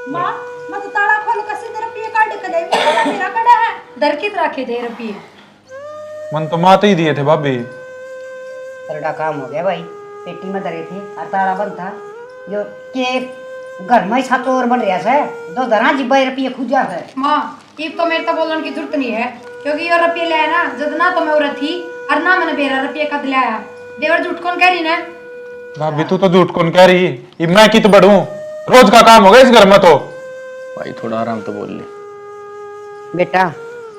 माँ मैं तो ताला खोल कर सीधे रुपये काट के दे, मेरा कड़ा है। दरकित रखे थे रुपये। मन तो माँ ही दिए थे भाभी। बड़ा काम हो गया भाई, पेटी में धरे थे और ताला बंद था। जो के घर में छत और बन रहा है, दो धरा जिब्बा रुपये खुजा है। माँ ये तो मेरे तो बोलने की जरूरत नहीं है, क्योंकि ये रुपये लाया ना जब ना तो मैं उरा थी और ना मैंने बेरा रुपये कद लाया। देवर झूठ कौन कह रही ना? भाभी तू तो झूठ कौन कह रही, ये मैं कित बढ़ूं, रोज का काम हो गया इस घर में तो। भाई थोड़ा आराम तो बोल ले। बेटा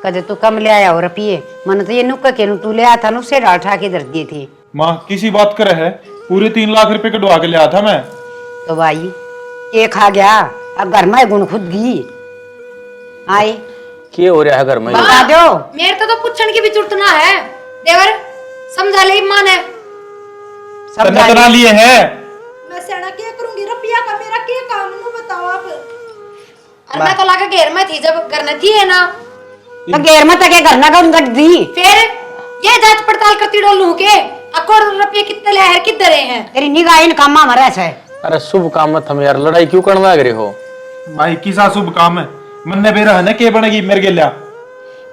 कदे तू कम ले आया हो रुपये, मन तो ये नुक्का के तू ले आया था नु से उठा के धर दिए थे। माँ किसी बात करे है, पूरे 3 लाख रुपए कटवा के लिया था मैं। तो भाई ये खा गया अब घर में गुण खुद गई आई क्या हो रहा है घर में? बता दो। मेरे तो पूछने की भी जरूरत ना है। देवर समझा ले माँ ने। तन्ने तना लिए है। मैं सेना क्या करूंगी, रुपया का मेरा क्या कानून बताओ आप। और मैं तो लगा घेर में थी जब घर में थी है ना, तो घेर में तक घर ना गन गट दी। फिर ये जांच पड़ताल करती डोलू के अकोड़ रुपये कितने ले है किधर हैं। तेरी निगाह इन कामा मरा है। अरे शुभ काम मत हम यार, लड़ाई क्यों करने लग रहे हो? भाई किसा शुभ काम है, मन्ने बेरा है ना के बनेगी मेरे गेल्या।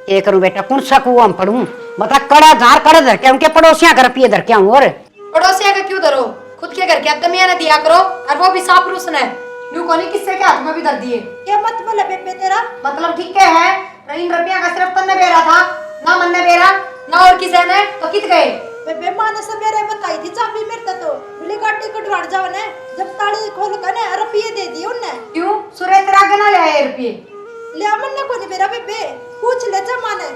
ये करूं बेटा कौन सा कुआं पढ़ूं, बता कड़ा झार कड़ा धर के उनके पड़ोसियां का रुपये धर के आऊं। और पड़ोसिया का क्यों धरो, खुद के घर के अब दमिया ने दिया करो, और वो भी साफ पुरुष ने यूं कोनी किससे के हाथ में भी दर दिए। क्या मतलब है बेबे तेरा? मतलब ठीक है, इन रुपया का सिर्फ तन्ने बेरा था, ना मन ने बेरा ना और किसी ने, तो कित गए? बेबे माँ ने सवेरे बताई थी चाबी मेरे तो बोले गाड़ी को ढाड़ जाओ ने, जब ताली खोल कर ने रुपये दे दिए उनने। क्यों सुरेश तेरा आगे ना ले आए रुपये? ले मन ने को नहीं बेरा बेबे, पूछ ले चा माँ ने।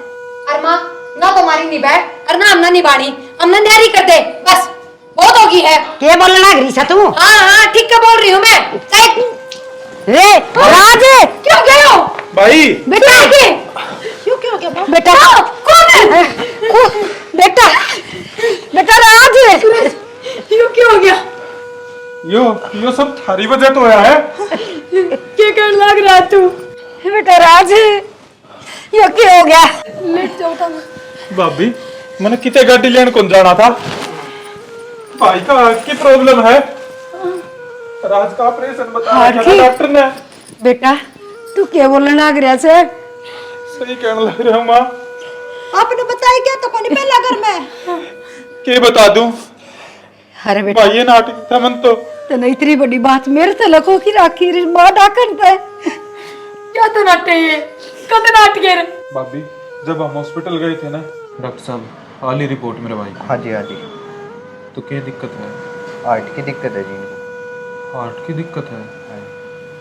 अरे माँ ना तुम्हारी नहीं बैठ और ना हमने निभानी, हमने तैयारी कर दे बस, बहुत होगी है। के बोलने लग रही सा तू? हाँ ठीक क्या बोल रही हूँ मैं। रे राज, क्यों गए हो भाई बेटा? क्यों क्या हो गया बाप? बेटा कौन है? बेटा बेटा राज, क्यों क्यों हो गया? यो सब थारी वजह तो आया है। क्या कर लग रहा तू? बेटा राज, ये क्या हो गया? लेट जाओ तुम। भाभी मैंने कितने गाड़ी लेने कौन जाना था। भाई का की प्रॉब्लम है, राज का ऑपरेशन बताया था डॉक्टर ने। बेटा तू क्या बोलने लग रहा से? सही कहने लग रहे हो माँ। आपने बताया क्या तो कोनी पहला घर में? के बता दूं अरे बेटा भाई, ये नाटक था मन तो। तने इतनी बड़ी बात मेरे से लखो की राखी रे मां डाकन पे। क्या तो नाटे ये कद नाटके रे? भाभी जब हम हॉस्पिटल गए थे ना, डॉक्टर साहब हाली रिपोर्ट मेरे भाई की। हाँ जी हाँ जी, तो क्या दिक्कत है? हार्ट की दिक्कत है जी इनको। हार्ट की दिक्कत है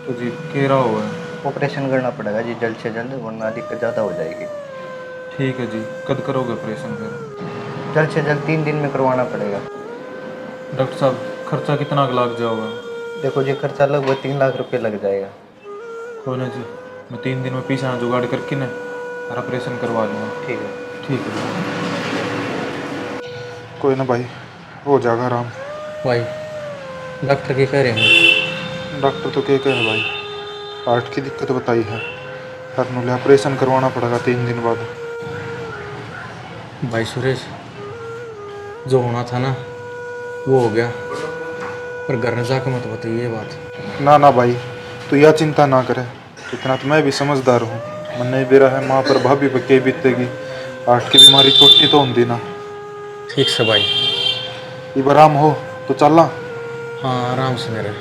तो जी कह रहा हुआ है। ऑपरेशन करना पड़ेगा जी जल्द से जल्द, वरना दिक्कत ज़्यादा हो जाएगी। ठीक है जी, कब करोगे ऑपरेशन फिर? जल्द से जल्द 3 दिन में करवाना पड़ेगा। डॉक्टर साहब खर्चा कितना लग जाओगा? देखो जी खर्चा लगभग 3 लाख रुपए लग जाएगा। हो ना जी, मैं 3 दिन में पीछा जुगाड़ करके ना और ऑपरेशन करवा लूँगा। ठीक है। ठीक है कोई ना भाई, हो जाएगा आराम। भाई डॉक्टर क्या कह रहे हैं? डॉक्टर तो क्या कहे भाई, हार्ट की दिक्कत बताई है, हर ऑपरेशन करवाना पड़ेगा 3 दिन बाद। भाई सुरेश, जो होना था ना वो हो गया, पर घर में जाकर मत बताइए ये बात। ना ना भाई, तू यह चिंता ना करे, इतना तो मैं भी समझदार हूँ। मन नहीं बेरा है माँ पर भाभी पर के बीतेगी, हार्ट की बीमारी छोटी तो होती ना। ठीक से भाई। ये आराम हो तो चलना। हाँ आराम से मेरे।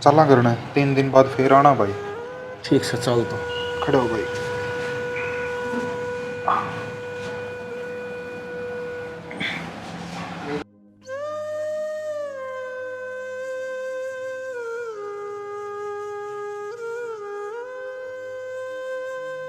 चलना करना है, 3 दिन बाद फिर आना भाई। ठीक से चल तो। खड़े हो भाई।